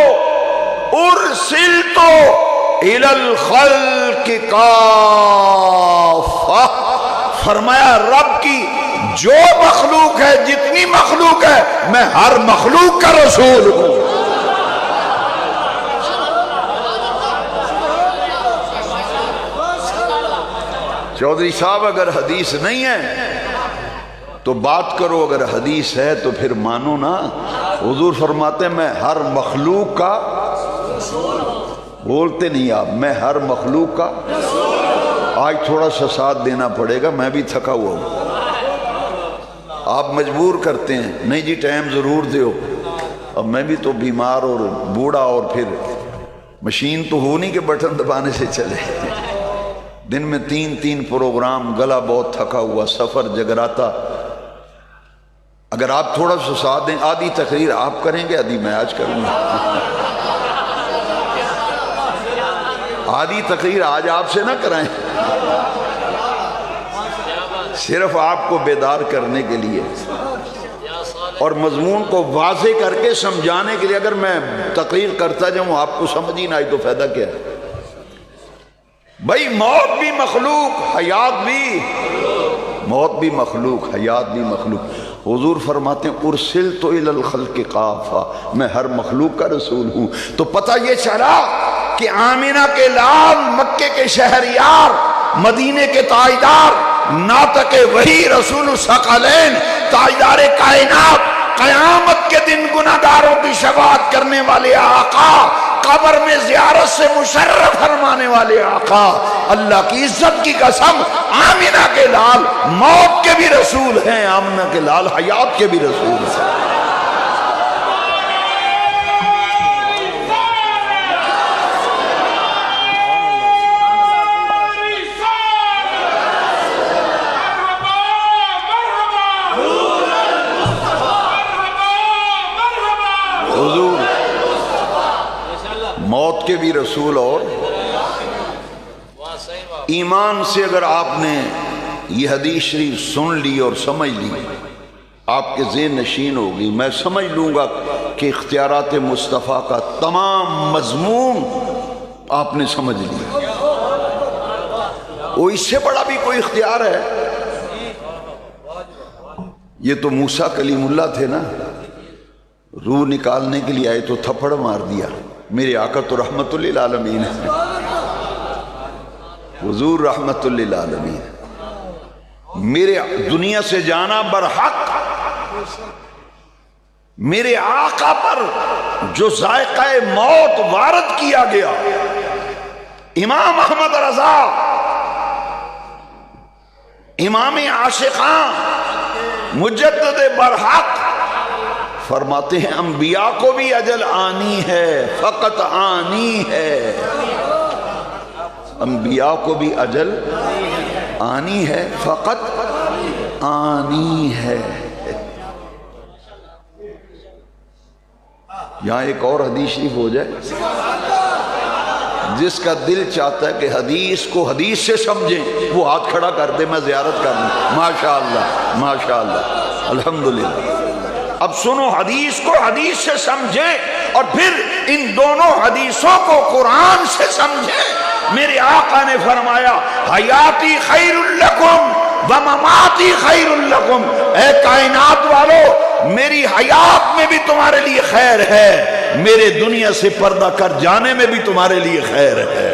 الی الخلق کافہ. فرمایا رب کی جو مخلوق ہے، جتنی مخلوق ہے، میں ہر مخلوق کا رسول ہوں. چودھری صاحب اگر حدیث نہیں ہے تو بات کرو، اگر حدیث ہے تو پھر مانو نا. حضور فرماتے ہیں میں ہر مخلوق کا، بولتے نہیں آپ، میں ہر مخلوق کا. آج تھوڑا سا ساتھ دینا پڑے گا، میں بھی تھکا ہوا ہوں. آپ مجبور کرتے ہیں، نہیں جی ٹائم ضرور دیو. اب میں بھی تو بیمار اور بوڑھا، اور پھر مشین تو ہو نہیں کہ بٹن دبانے سے چلے. دن میں 3 پروگرام، گلا بہت تھکا ہوا، سفر جگراتا. اگر آپ تھوڑا سا ساتھ دیں، آدھی تقریر آپ کریں گے، آدھی میں آج کروں گا. آدھی تقریر آج آپ سے نہ کرائیں، صرف آپ کو بیدار کرنے کے لیے اور مضمون کو واضح کر کے سمجھانے کے لیے. اگر میں تقریر کرتا جاؤں آپ کو سمجھ ہی نہ آئی تو فائدہ کیا ہے؟ بھائی موت بھی مخلوق، حیات بھی، موت بھی مخلوق، حیات بھی مخلوق۔ حضور فرماتے ہیں ارسلت الی الخلق کافہ، میں ہر مخلوق کا رسول ہوں۔ تو پتہ یہ چلا کہ آمنہ کے لال، مکے کے شہریار، مدینے کے تاجدار، ناطق وحی، رسول الثقلین، تاجدار کائنات، قیامت کے دن گناہگاروں کی شفاعت کرنے والے آقا، قبر میں زیارت سے مشرف فرمانے والے آقا، اللہ کی عزت کی قسم، آمنہ کے لال موت کے بھی رسول ہیں، آمنہ کے لال حیات کے بھی رسول ہیں۔ حضور موت کے بھی رسول، اور ایمان سے اگر آپ نے یہ حدیث شریف سن لی اور سمجھ لی، آپ کے ذہن نشین ہوگی۔ میں سمجھ لوں گا کہ اختیارات مصطفیٰ کا تمام مضمون آپ نے سمجھ لیا۔ وہ اس سے بڑا بھی کوئی اختیار ہے؟ یہ تو موسیٰ کلیم اللہ تھے نا، روح نکالنے کے لیے آئے تو تھپڑ مار دیا۔ میرے آقا تو رحمت للعالمین ہے، حضور رحمت للعالمین، میرے دنیا سے جانا برحق، میرے آقا پر جو ذائقہ موت وارد کیا گیا، امام احمد رضا، امام عاشقان، مجدد برحق فرماتے ہیں انبیاء کو بھی اجل آنی ہے، فقط آنی ہے، انبیاء کو بھی اجل آنی ہے، فقط آنی ہے۔ یہاں ایک اور حدیث شریف ہو جائے، جس کا دل چاہتا ہے کہ حدیث کو حدیث سے سمجھیں، وہ ہاتھ کھڑا کر دے، میں زیارت کر لوں۔ ماشاءاللہ ماشاءاللہ الحمدللہ۔ اب سنو، حدیث کو حدیث سے سمجھیں اور پھر ان دونوں حدیثوں کو قرآن سے سمجھیں۔ میرے آقا نے فرمایا حیاتی خیر لکم ومماتی خیر لکم، اے کائنات والو میری حیات میں بھی تمہارے لیے خیر ہے، میرے دنیا سے پردہ کر جانے میں بھی تمہارے لیے خیر ہے۔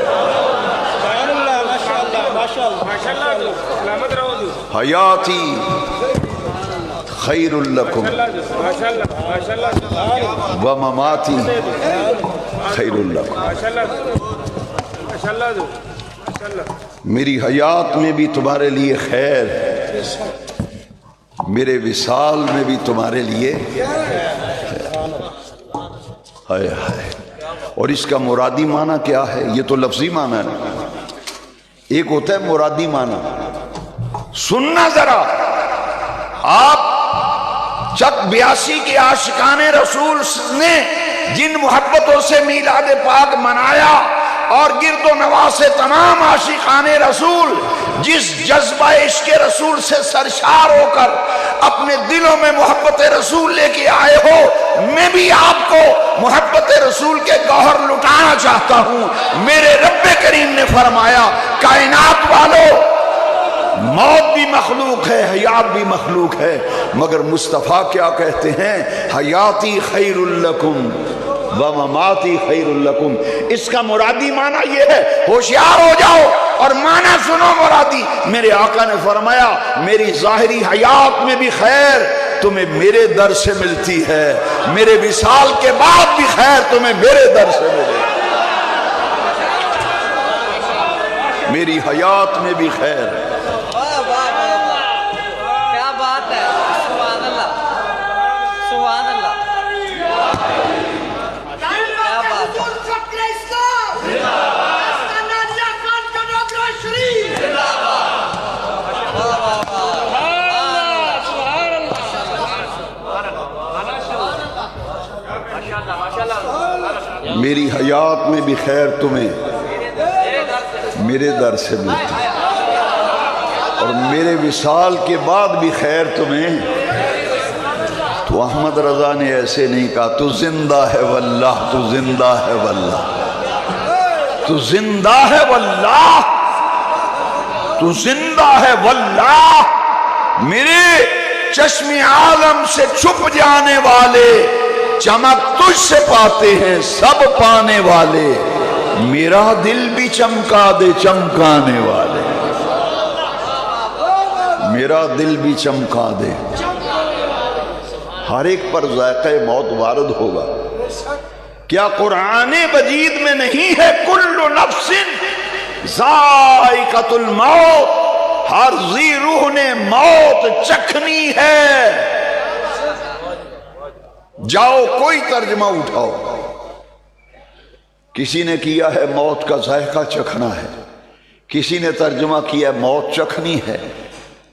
حیاتی خیر لکم ومماتی خیر لکم، میری حیات میں بھی تمہارے لیے خیر ہے، میرے وصال میں بھی تمہارے لیے ہائے ہائے۔ اور اس کا مرادی معنی کیا ہے؟ یہ تو لفظی معنی ہے، ایک ہوتا ہے مرادی معنی۔ سننا ذرا، آپ چک 82 کے عاشقان رسول نے جن محبتوں سے میلاد پاک منایا، اور گرد و نواح سے تمام عاشقان رسول جس جذبہ عشق رسول سے سرشار ہو کر اپنے دلوں میں محبت رسول لے کے آئے ہو، میں بھی آپ کو محبت رسول کے گوہر لٹانا چاہتا ہوں۔ میرے رب کریم نے فرمایا کائنات والو، موت بھی مخلوق ہے، حیات بھی مخلوق ہے، مگر مصطفیٰ کیا کہتے ہیں؟ حیاتی خیر لکم ومماتی خیر لکم۔ اس کا مرادی معنی یہ ہے، ہوشیار ہو جاؤ اور معنی سنو مرادی۔ میرے آقا نے فرمایا میری ظاہری حیات میں بھی خیر تمہیں میرے در سے ملتی ہے، میرے وصال کے بعد بھی خیر تمہیں میرے در سے ملے، میری حیات میں بھی خیر۔ کیا بات ہے، سبحان اللہ سبحان اللہ، میری حیات میں بھی خیر تمہیں میرے در سے ملتی ہے، اور میرے وصال کے بعد بھی خیر تمہیں۔ تو احمد رضا نے ایسے نہیں کہا تو زندہ ہے واللہ، تو زندہ ہے واللہ، تو زندہ ہے واللہ، تو زندہ ہے واللہ، میرے چشم عالم سے چھپ جانے والے چمک تجھ سے پاتے ہیں سب پانے والے، میرا دل بھی چمکا دے چمکانے والے، میرا دل بھی چمکا دے۔ ہر ایک پر ذائقہ موت وارد ہوگا۔ کیا قرآن مجید میں نہیں ہے کل نفس ذائقۃ الموت، ہر ذی روح نے موت چکھنی ہے؟ جاؤ کوئی ترجمہ اٹھاؤ، کسی نے کیا ہے موت کا ذائقہ چکھنا ہے، کسی نے ترجمہ کیا ہے موت چکھنی ہے،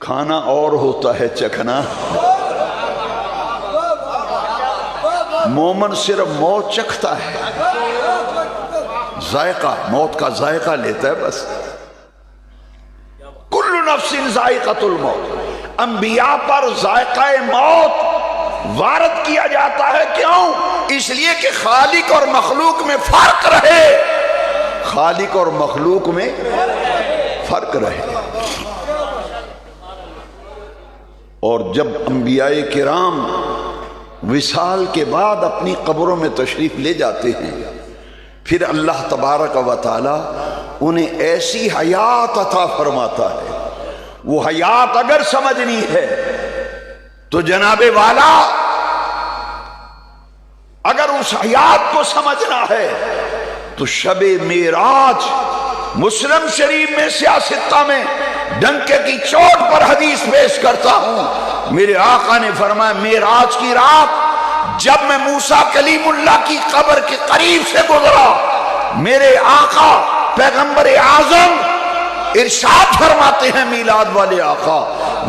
کھانا اور ہوتا ہے چکھنا۔ مومن صرف موت چکھتا ہے، ذائقہ موت کا ذائقہ لیتا ہے بس۔ کل نفس ذائقۃ الموت، انبیاء پر ذائقہ موت وارد کیا جاتا ہے، کیوں؟ اس لیے کہ خالق اور مخلوق میں فرق رہے، خالق اور مخلوق میں فرق رہے۔ اور جب انبیاء کرام وصال کے بعد اپنی قبروں میں تشریف لے جاتے ہیں، پھر اللہ تبارک و تعالی انہیں ایسی حیات عطا فرماتا ہے۔ وہ حیات اگر سمجھنی ہے تو جناب والا، اگر اس حیات کو سمجھنا ہے تو شب معراج، مسلم شریف میں سیاستہ میں ڈنکے کی چوٹ پر حدیث پیش کرتا ہوں، میرے آقا نے فرمایا معراج کی رات جب میں موسیٰ کلیم اللہ کی قبر کے قریب سے گزرا، میرے آقا پیغمبر اعظم ارشاد فرماتے ہیں، میلاد والے آقا،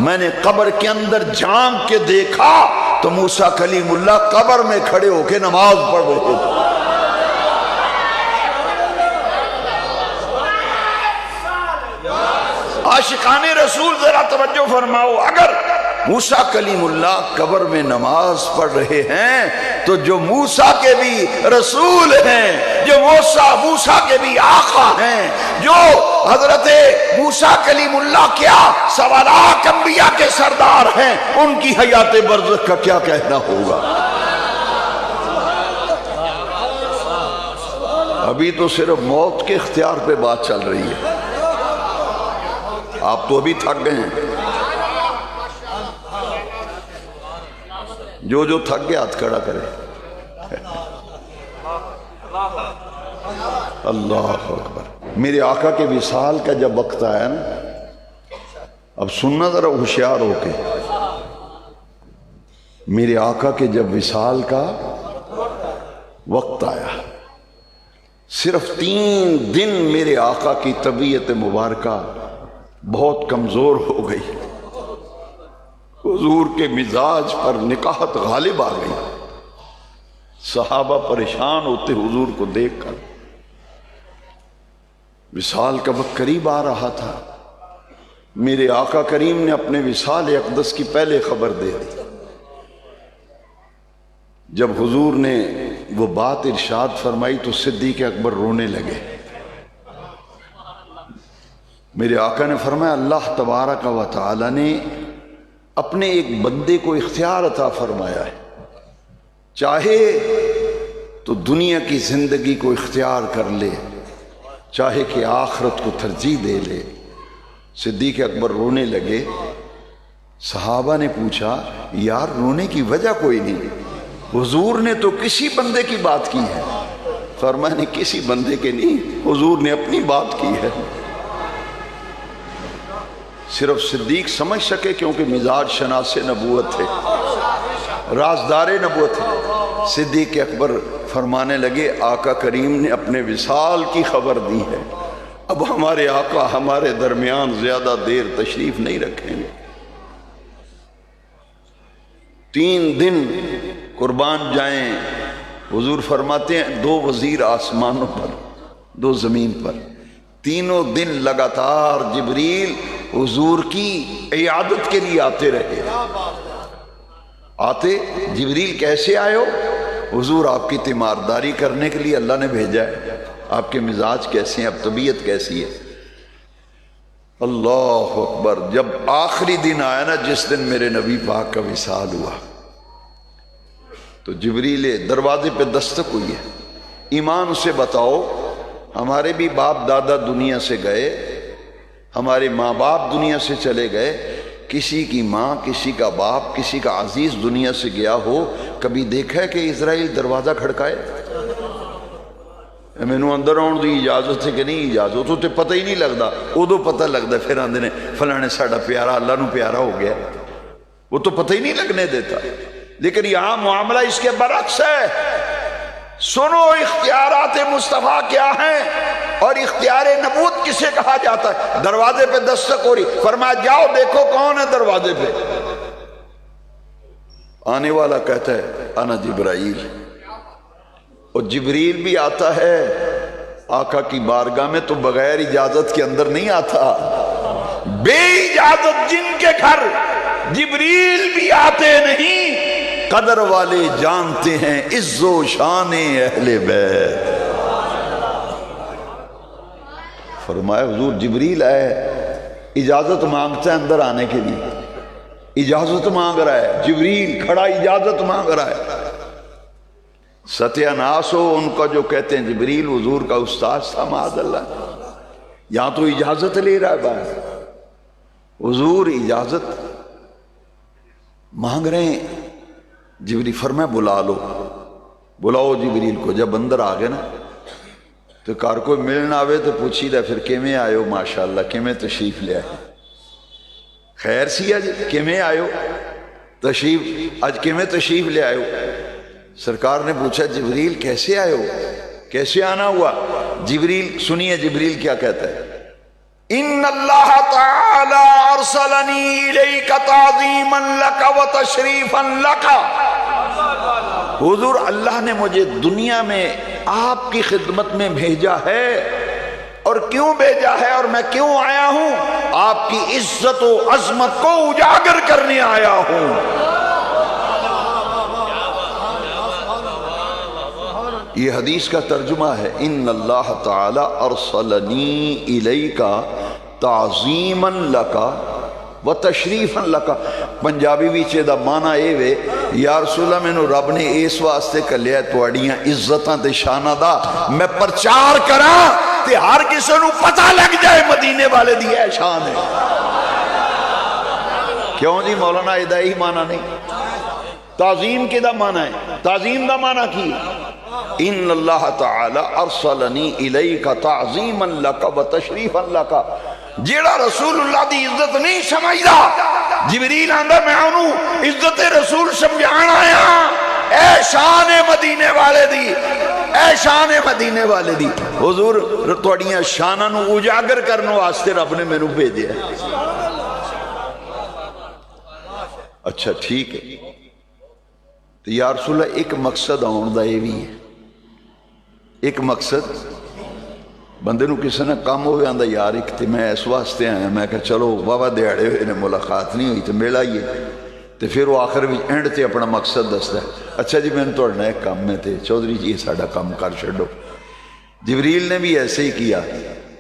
میں نے قبر کے اندر جھانک کے دیکھا تو موسیٰ کلیم اللہ قبر میں کھڑے ہو کے نماز پڑھ رہے تھے۔ عاشقان رسول ذرا توجہ فرماؤ، اگر موسیٰ کلیم اللہ قبر میں نماز پڑھ رہے ہیں تو جو موسیٰ کے بھی رسول ہیں، جو موسیٰ کے بھی آقا ہیں، جو حضرت موسیٰ کلیم اللہ کیا سوالات انبیاء کے سردار ہیں، ان کی حیات برزخ کا کیا کہنا ہوگا؟ ابھی تو صرف موت کے اختیار پہ بات چل رہی ہے، آپ تو ابھی تھک گئے ہیں۔ جو تھک گیا ہاتھ کھڑا کرے۔ اللہ اکبر۔ میرے آقا کے وصال کا جب وقت آیا نا، اب سننا ذرا ہوشیار ہو کے، میرے آقا کے جب وصال کا وقت آیا، صرف 3 دن میرے آقا کی طبیعت مبارکہ بہت کمزور ہو گئی، حضور کے مزاج پر نکاحت غالب آ گئی، صحابہ پریشان ہوتے حضور کو دیکھ کر۔ وصال کا وقت قریب آ رہا تھا، میرے آقا کریم نے اپنے وصال اقدس کی پہلے خبر دے دی۔ جب حضور نے وہ بات ارشاد فرمائی تو صدیق اکبر رونے لگے۔ میرے آقا نے فرمایا اللہ تبارک و تعالی نے اپنے ایک بندے کو اختیار عطا فرمایا ہے، چاہے تو دنیا کی زندگی کو اختیار کر لے، چاہے کہ آخرت کو ترجیح دے لے۔ صدیق اکبر رونے لگے۔ صحابہ نے پوچھا یار رونے کی وجہ کوئی نہیں، حضور نے تو کسی بندے کی بات کی ہے۔ فرمایا نہیں، کسی بندے کے نہیں، حضور نے اپنی بات کی ہے۔ صرف صدیق سمجھ سکے کیونکہ مزاج شناس نبوت تھے، رازدار نبوت تھے۔ صدیق اکبر فرمانے لگے آقا کریم نے اپنے وصال کی خبر دی ہے، اب ہمارے آقا ہمارے درمیان زیادہ دیر تشریف نہیں رکھیں گے۔ 3 دن قربان جائیں، حضور فرماتے ہیں 2 وزیر آسمانوں پر، 2 زمین پر، تینوں دن لگاتار جبریل حضور کی عیادت کے لیے آتے رہے۔ آتے جبریل کیسے آئے ہو؟ حضور آپ کی تیمارداری کرنے کے لیے اللہ نے بھیجا ہے، آپ کے مزاج کیسے ہیں، اب طبیعت کیسی ہے؟ اللہ اکبر. جب آخری دن آیا نا جس دن میرے نبی پاک کا وصال ہوا تو جبریل دروازے پہ دستک ہوئی ہے. ایمان سے بتاؤ ہمارے بھی باپ دادا دنیا سے گئے, ہمارے ماں باپ دنیا سے چلے گئے, کسی کی ماں کسی کا باپ کسی کا عزیز دنیا سے گیا ہو, کبھی دیکھا ہے کہ اسرائیل دروازہ کھڑکائے؟ مینوں اندر آن دی اجازت ہے کہ نہیں اجازت, تو پتہ ہی نہیں لگتا. ادو پتہ لگتا پھر آندے نے فلانے ساڈا پیارا اللہ نو پیارا ہو گیا, وہ تو پتہ ہی نہیں لگنے دیتا. لیکن یہاں معاملہ اس کے برعکس ہے. سنو اختیارات مصطفیٰ کیا ہیں اور اختیار نبوت کسے کہا جاتا ہے. دروازے پہ دستک ہو رہی, فرمایا جاؤ دیکھو کون ہے دروازے پہ. آنے والا کہتا ہے انا جبرائیل. اور جبریل بھی آتا ہے آقا کی بارگاہ میں تو بغیر اجازت کے اندر نہیں آتا. بے اجازت جن کے گھر جبریل بھی آتے نہیں, قدر والے جانتے ہیں عز و شان اہل بیت. فرمایا حضور جبریل آئے, اجازت مانگتا ہے اندر آنے کے لیے, اجازت مانگ رہا ہے. جبریل کھڑا اجازت مانگ رہا ہے. ستیہ ناس ہو ان کا جو کہتے ہیں جبریل حضور کا استاد تھا معاذ اللہ. یہاں تو اجازت لے رہا ہے بھائی, حضور اجازت مانگ رہے ہیں. جبریل فرمایا بلا لو, بلاؤ جبریل کو. جب اندر آ گئے نا تو کار کوئی ملنا آوے تو پوچھی دا پھر کیویں آئے ہو, ماشاءاللہ کیویں تشریف لے آئے, خیر سی اج کیویں آئے ہو تشریف, اج کیویں تشریف لے آئے ہو. سرکار نے پوچھا جبریل کیسے آئے ہو, کیسے آنا ہوا؟ جبریل سنیے جبریل کیا کہتا ہے, ان اللہ تعالی ارسلنی الیک تعظیما لک و تشریفا لک. حضور اللہ نے مجھے دنیا میں آپ کی خدمت میں بھیجا ہے. اور کیوں بھیجا ہے اور میں کیوں آیا ہوں؟ آپ کی عزت و عظمت کو اجاگر کرنے آیا ہوں. یہ حدیث کا ترجمہ ہے ان اللہ تعالی ارسلنی الیک تعظیما لک و تشریفا لک. پنجابی وچ دا معنی اے وے یا رسول اللہ مینوں رب نے اس واسطے کلیا تواڈیاں عزتاں تے شاناں دا میں پرچار کراں تے ہر کسے نوں پتہ لگ جائے مدینے والے دی اے شان ہے. کیوں جی مولانا ادا ہی معنی نہیں؟ تعظیم کے دا معنی ہے, تعظیم دا معنی کی ان اللہ تعالی ارسلنی الیک تعظیما لک و تشریفا لک. جیڑا رسول اللہ دی عزت نہیں سمجھدا, جبریل آندا میں انہوں عزت رسول سمجھان آیا. اے شان مدینے والے دی, اے شان مدینے والے دی. حضور تواڈیاں شاناں نو اجاگر کرن واسطے رب نے مینوں بھیجیا. اچھا ٹھیک ہے تو یا رسول اللہ ایک مقصد آن دا یہ بھی ہے, ایک مقصد بندے نو کسی نے کام ہوئے آندا یار ایک تے میں اس واسطے آیا, میں کہا چلو بابا دیہڑے ہوئے نے ملاقات نہیں ہوئی تو مل آئیے. تو پھر وہ آخر بھی اینڈ تے اپنا مقصد دستا ہے, اچھا جی میں نے توڑنا ایک کام میں تھے چودھری جی یہ ساڑھا کام کر چھڑو. جبریل نے بھی ایسے ہی کیا.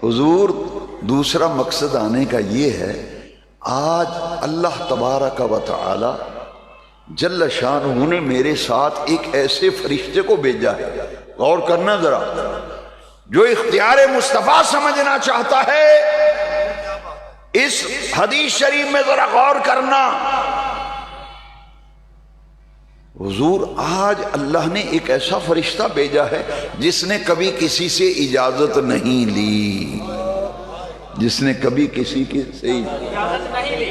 حضور دوسرا مقصد آنے کا یہ ہے, آج اللہ تبارک و تعالی جل شانہ نے میرے ساتھ ایک ایسے فرشتے کو بھیجا ہے. غور کرنا ذرا, جو اختیار مصطفیٰ سمجھنا چاہتا ہے اس حدیث شریف میں ذرا غور کرنا. حضور آج اللہ نے ایک ایسا فرشتہ بھیجا ہے جس نے کبھی کسی سے اجازت نہیں لی, جس نے کبھی کسی سے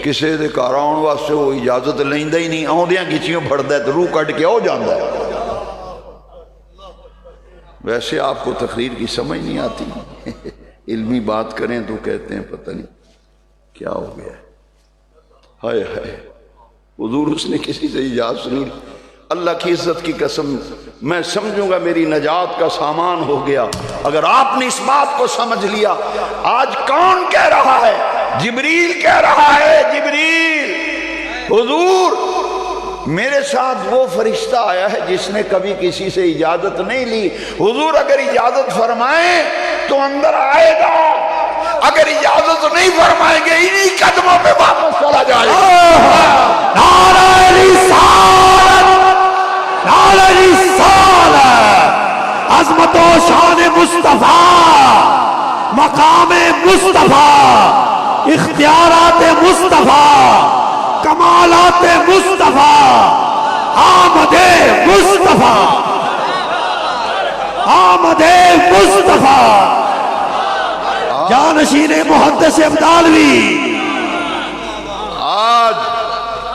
کسی دے گھر آن واسطے وہ اجازت لیندا ہی نہیں, آؤندیاں گچیوں پھڑدا ہے تو روح کٹ کے ہو جاندا ہے. ویسے آپ کو تقریر کی سمجھ نہیں آتی, علمی بات کریں تو کہتے ہیں پتہ نہیں کیا ہو گیا. ہائے ہائے حضور اس نے کسی سے اجازت نہیں. اللہ کی عزت کی قسم میں سمجھوں گا میری نجات کا سامان ہو گیا اگر آپ نے اس بات کو سمجھ لیا. آج کون کہہ رہا ہے؟ جبریل کہہ رہا ہے. جبریل حضور میرے ساتھ وہ فرشتہ آیا ہے جس نے کبھی کسی سے اجازت نہیں لی. حضور اگر اجازت فرمائیں تو اندر آئے گا, اگر اجازت نہیں فرمائیں گے انہی قدموں پہ واپس چلا جائے گا۔ نعرہ رسالت، نعرہ رسالت، عظمت و شان مصطفیٰ، مقام مصطفیٰ، اختیارات مصطفیٰ، کمالات مصطفیٰ، آمد مصطفیٰ، آمد مصطفیٰ، جانشین محدث ابدالوی۔ آج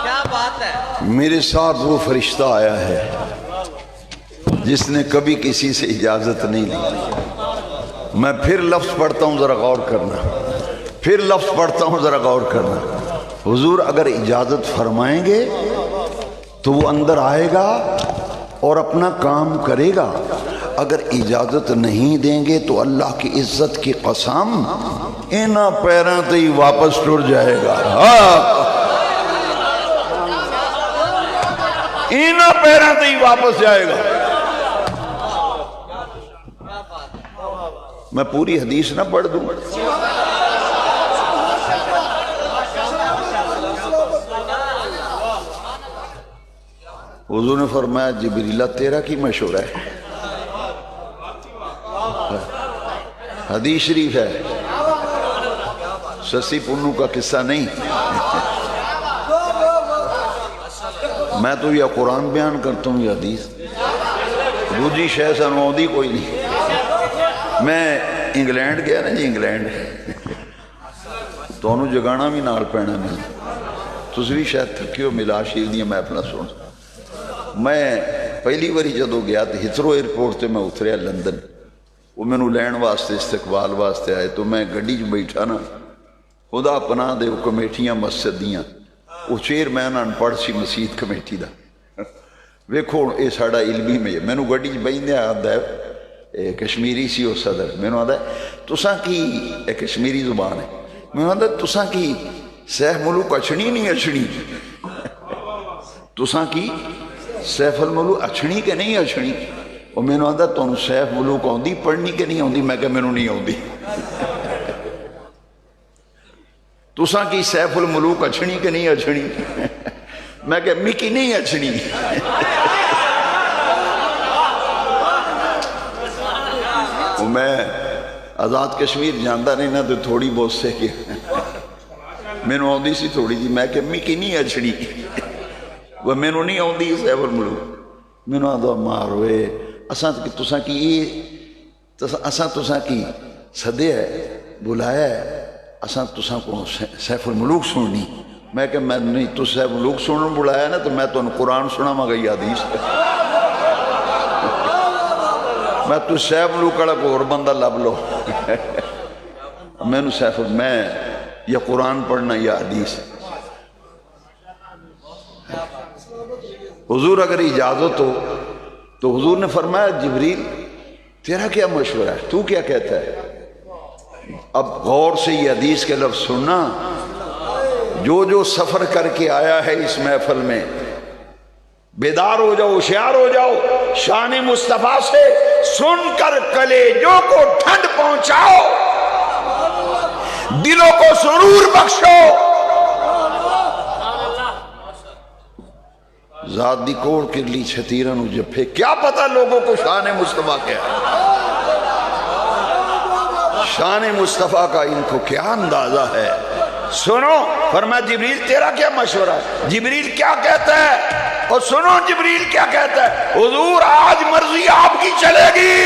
کیا بات ہے، میرے ساتھ وہ فرشتہ آیا ہے جس نے کبھی کسی سے اجازت نہیں لی۔ میں پھر لفظ پڑھتا ہوں، ذرا غور کرنا، پھر لفظ پڑھتا ہوں، ذرا غور کرنا۔ حضور اگر اجازت فرمائیں گے تو وہ اندر آئے گا اور اپنا کام کرے گا، اگر اجازت نہیں دیں گے تو اللہ کی عزت کی قسم اینا پیراں تے ہی واپس ٹر جائے گا۔ اینا پیراں تے ہی واپس جائے گا۔ میں پوری حدیث نہ پڑھ دوں، حضور نے فرمایا جبریلہ تیرا کی مشورہ ہے؟ حدیث شریف ہے، سسی پنو کا قصہ نہیں۔ میں تو یہ قرآن بیان کرتا ہوں، یہ حدیث دوجی شے سانوں آندی کوئی نہیں۔ میں انگلینڈ گیا نا جی، انگلینڈ تو انہوں جگانا بھی نال پینا نہیں، تسی بھی شاید تھکیو ملا شیل دیا میں اپنا سن۔ میں پہلی باری جدو گیا تو ہتھرو ایئرپورٹ تے میں اتریا لندن، وہ میں نو لین واسطے استقبال واسطے آئے، تو میں گڈی جو بیٹھا نا، خدا پناہ دے وہ کمیٹیاں مسجد دیاں، وہ چیئرمین ان پڑھ سی مسجد کمیٹی دا، ویکھو اے ساڑا علمی میں میں نو گڈی جو بیندے آدھا ہے کشمیری سی وہ صدر، میں نو آدھا ہے تساں کی کشمیری زبان ہے، میں نو آدھا ہے تساں کی سیف ملوک اچھنی نہیں اچھنی، تساں کی سیف الملوک اچھنی کے نہیں اچھنی، اور میں نے آدھا تو انہوں سیف ملوک آندھی پڑھنی کے نہیں آندھی، میں کہ میں نے نہیں آندھی، تساں کی سیف الملوک اچھنی کے نہیں اچھنی، میں کہ مکی نہیں اچھنی۔ میں آزاد کشمیر جاندہ نہیں نا تو تھوڑی بہت سے کیا میں نے آندھی سی تھوڑی جی، میں کہ مکی نہیں اچھنی، وہ میں نے نہیں آندھی سیف الملوک، میں نے آدھا ماروے اساں تساں کی صدے ہے بلایا ہے، اساں تساں کو سیف الملوک سننی، میں کہ میں نہیں تو سیف الملوک سنن بلایا نا تو میں تو قرآن سنا مگا یہ حدیث میں تو سیف الملوک کڑا کو اور بندہ لب لو میں نے سیف میں یہ قرآن پڑھنا یہ حدیث۔ حضور اگر اجازت ہو تو حضور نے فرمایا جبریل تیرا کیا مشورہ ہے، تو کیا کہتا ہے؟ اب غور سے یہ حدیث کے لفظ سننا، جو جو سفر کر کے آیا ہے اس محفل میں بیدار ہو جاؤ، ہوشیار ہو جاؤ، شان مصطفیٰ سے سن کر کلیجوں کو ٹھنڈ پہنچاؤ، دلوں کو سرور بخشو۔ ذات دی کوڑ کرلی چھتیرن جپے، کیا پتا لوگوں کو شان مصطفیٰ کیا ہے، شان مصطفیٰ کا ان کو کیا اندازہ ہے۔ سنو فرمایا جبریل تیرا کیا مشورہ ہے، جبریل کیا کہتا ہے، اور سنو جبریل کیا کہتا ہے، حضور آج مرضی آپ کی چلے گی۔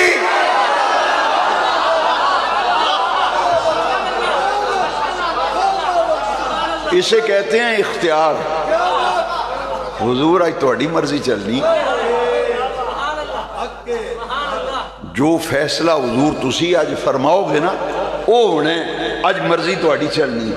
اسے کہتے ہیں اختیار۔ حضور آج تہاڈی مرضی چلنی، جو فیصلہ حضور تسی آج فرماؤ گے نا وہ ہونے، آج مرضی تہاڈی چلنی۔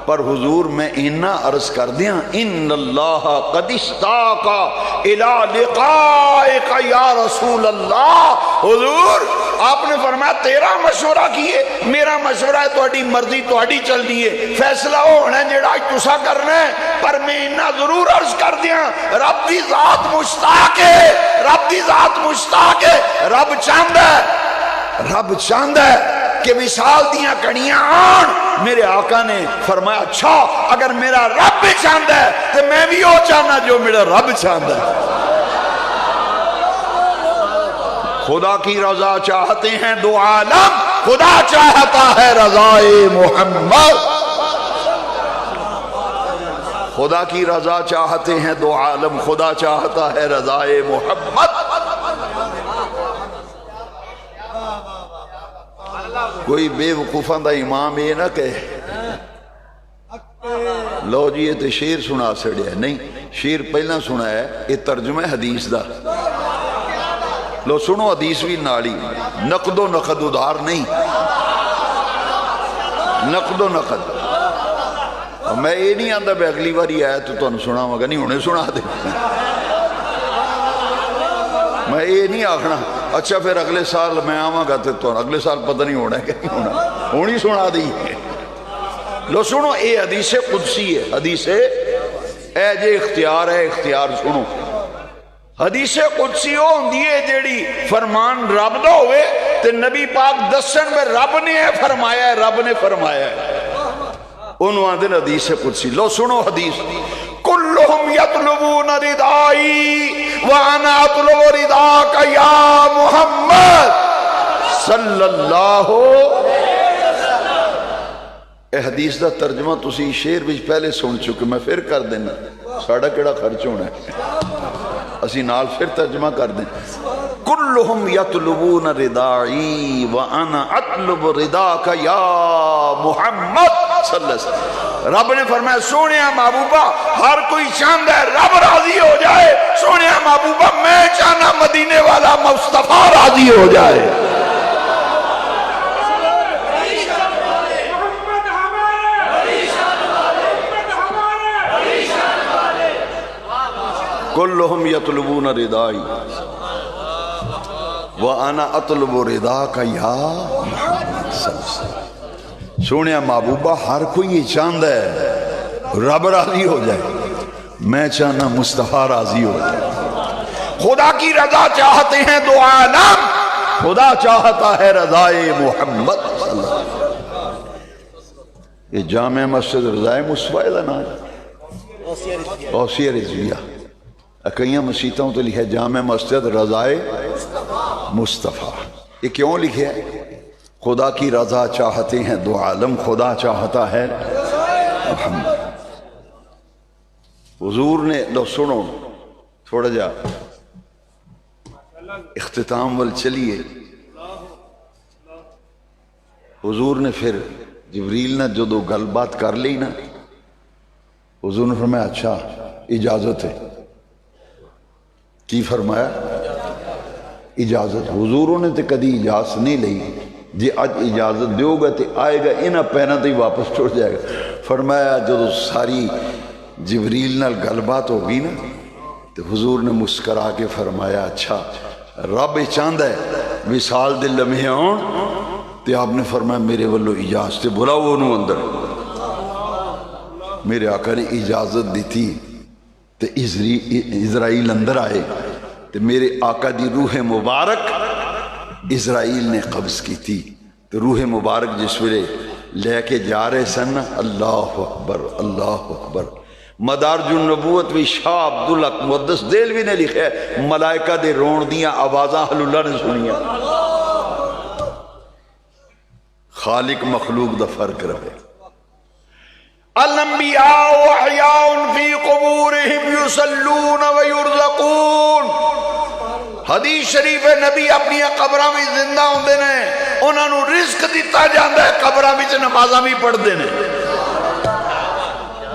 پر حضور میں اینا عرض کر دیا، ان اللہ قد اشتاق الى لقائک یا رسول اللہ، حضور آپ نے فرمایا تیرا مشورہ کیے، میرا مشورہ ہے تہاڈی مرضی تہاڈی چلنی ہے، فیصلہ ہونا ہے جڑا تسا کرنا ہے۔ پر میں اینا ضرور عرض کر دیا، رب دی ذات مشتاق ہے، رب دی ذات مشتاق ہے، رب چاہندا ہے کہ وصال دیاں کڑیاں آن. میرے آقا نے فرمایا اچھا اگر میرا رب چاہتا ہے تو میں بھی وہ چاہنا جو میرا رب چاہتا ہے. خدا کی رضا چاہتے ہیں دو عالم, خدا چاہتا ہے رضائے محمد. خدا کی رضا چاہتے ہیں دو عالم, خدا چاہتا ہے رضائے محمد. کوئی بے وقوفاں دا امام یہ نہ کہے لو جی یہ تے شیر سنا سڑیا, نہیں شیر پہلا سنا ہے, یہ ترجمہ حدیث دا. لو سنو حدیث بھی نالی, نقد و نقد ادھار نہیں, نقد و نقد. میں یہ نہیں آتا بھی اگلی باری آیا تو تمہیں سنا ہوگا, نہیں ہونے سنا دے. میں یہ نہیں آخنا اچھا پھر اگلے سال میں آواں گا تو اگلے سال پتہ نہیں ہونا ہے کہ نہیں ہونا, ہونی سنا دی. لو سنو یہ حدیث قدسی ہے, حدیث اے جے اختیار ہے, اختیار سنو. حدیث قدسی ہو ہوندی ہے جیڑی فرمان رب دا ہوئے تے نبی پاک دسن میں رب نے فرمایا ہے, رب نے فرمایا ہے, انہوں آدھے حدیث قدسی. لو سنو حدیث, کلہم یطلبون ردائی وانا اطلب رداک یا محمد صلی اللہ. اے حدیث دا ترجمہ تسی شیر بھی پہلے سن چکے, میں پھر کر دینا, ساڑھا کیڑا خرچ ہونا ہے, اسی نال پھر ترجمہ کر دیں. کلہم یطلبون ردائی وانا اطلب رداک یا محمد صلی اللہ علیہ وسلم. رب نے فرمایا سونیا محبوبہ ہر کوئی چاہتا ہے رب راضی ہو جائے, سونیا محبوبہ میں چاہنا مدینے والا مصطفیٰ راضی ہو جائے. کلہم یطلبون ردائی وانا اطلب رداک یا محمد صلی اللہ علیہ وسلم. سونیا محبوبہ ہر کوئی یہ چاہتا ہے رب راضی ہو جائے, میں چاہنا مصطفیٰ راضی ہو جائے. خدا کی رضا چاہتے ہیں دو عالم, خدا چاہتا ہے رضائے محمد صلی اللہ علیہ وسلم. یہ جامع مسجد رضائے مصطفیٰ دا نام ہے, اوسیہ رضویہ. کئیاں مسیطوں تو لکھا ہے جامع مسجد رضائے مصطفیٰ. یہ کیوں لکھے ہے؟ خدا کی رضا چاہتے ہیں دو عالم, خدا چاہتا ہے محمد. حضور نے لو سنو تھوڑا جا اختتام وال چلیے. حضور نے پھر جبریل نے جو دو گل بات کر لی نا, حضور نے فرمایا اچھا اجازت ہے. کی فرمایا اجازت. حضوروں نے تو کدی اجازت نہیں لئی, جی اج اجازت دیو گا تو آئے گا انہاں پینا تو ہی واپس ٹوٹ جائے گا. فرمایا جب ساری جبریل نال گل بات ہو گئی نا تو حضور نے مسکرا کے فرمایا اچھا رب چاہتا ہے وصال دے لمحے آن, تو آپ نے فرمایا میرے والو اجازت بلاؤ انہوں اندر. میرے آقا نے اجازت دی تھی تو اسرائیل اندر آئے, تو میرے آقا دی روح مبارک اسرائیل نے قبض کی تھی. تو روح مبارک جس ویلے لے کے جا رہے سن, اللہ اکبر اللہ اکبر. مدارج النبوت بھی شاہ عبدالحق مقدس دہلوی نے لکھا ہے ملائکہ دے رون دیاں آوازاں اللہ نے سنیاں. خالق مخلوق دا فرق رہے. الانبیاء احیاء فی قبورہم یصلون ویرزقون. حدیث شریف نبی اپنی قبراں میں زندہ ہوندے نے, انہاں نو رزق دیتا جاندا ہے, قبراں وچ نمازاں بھی پڑھدے نے.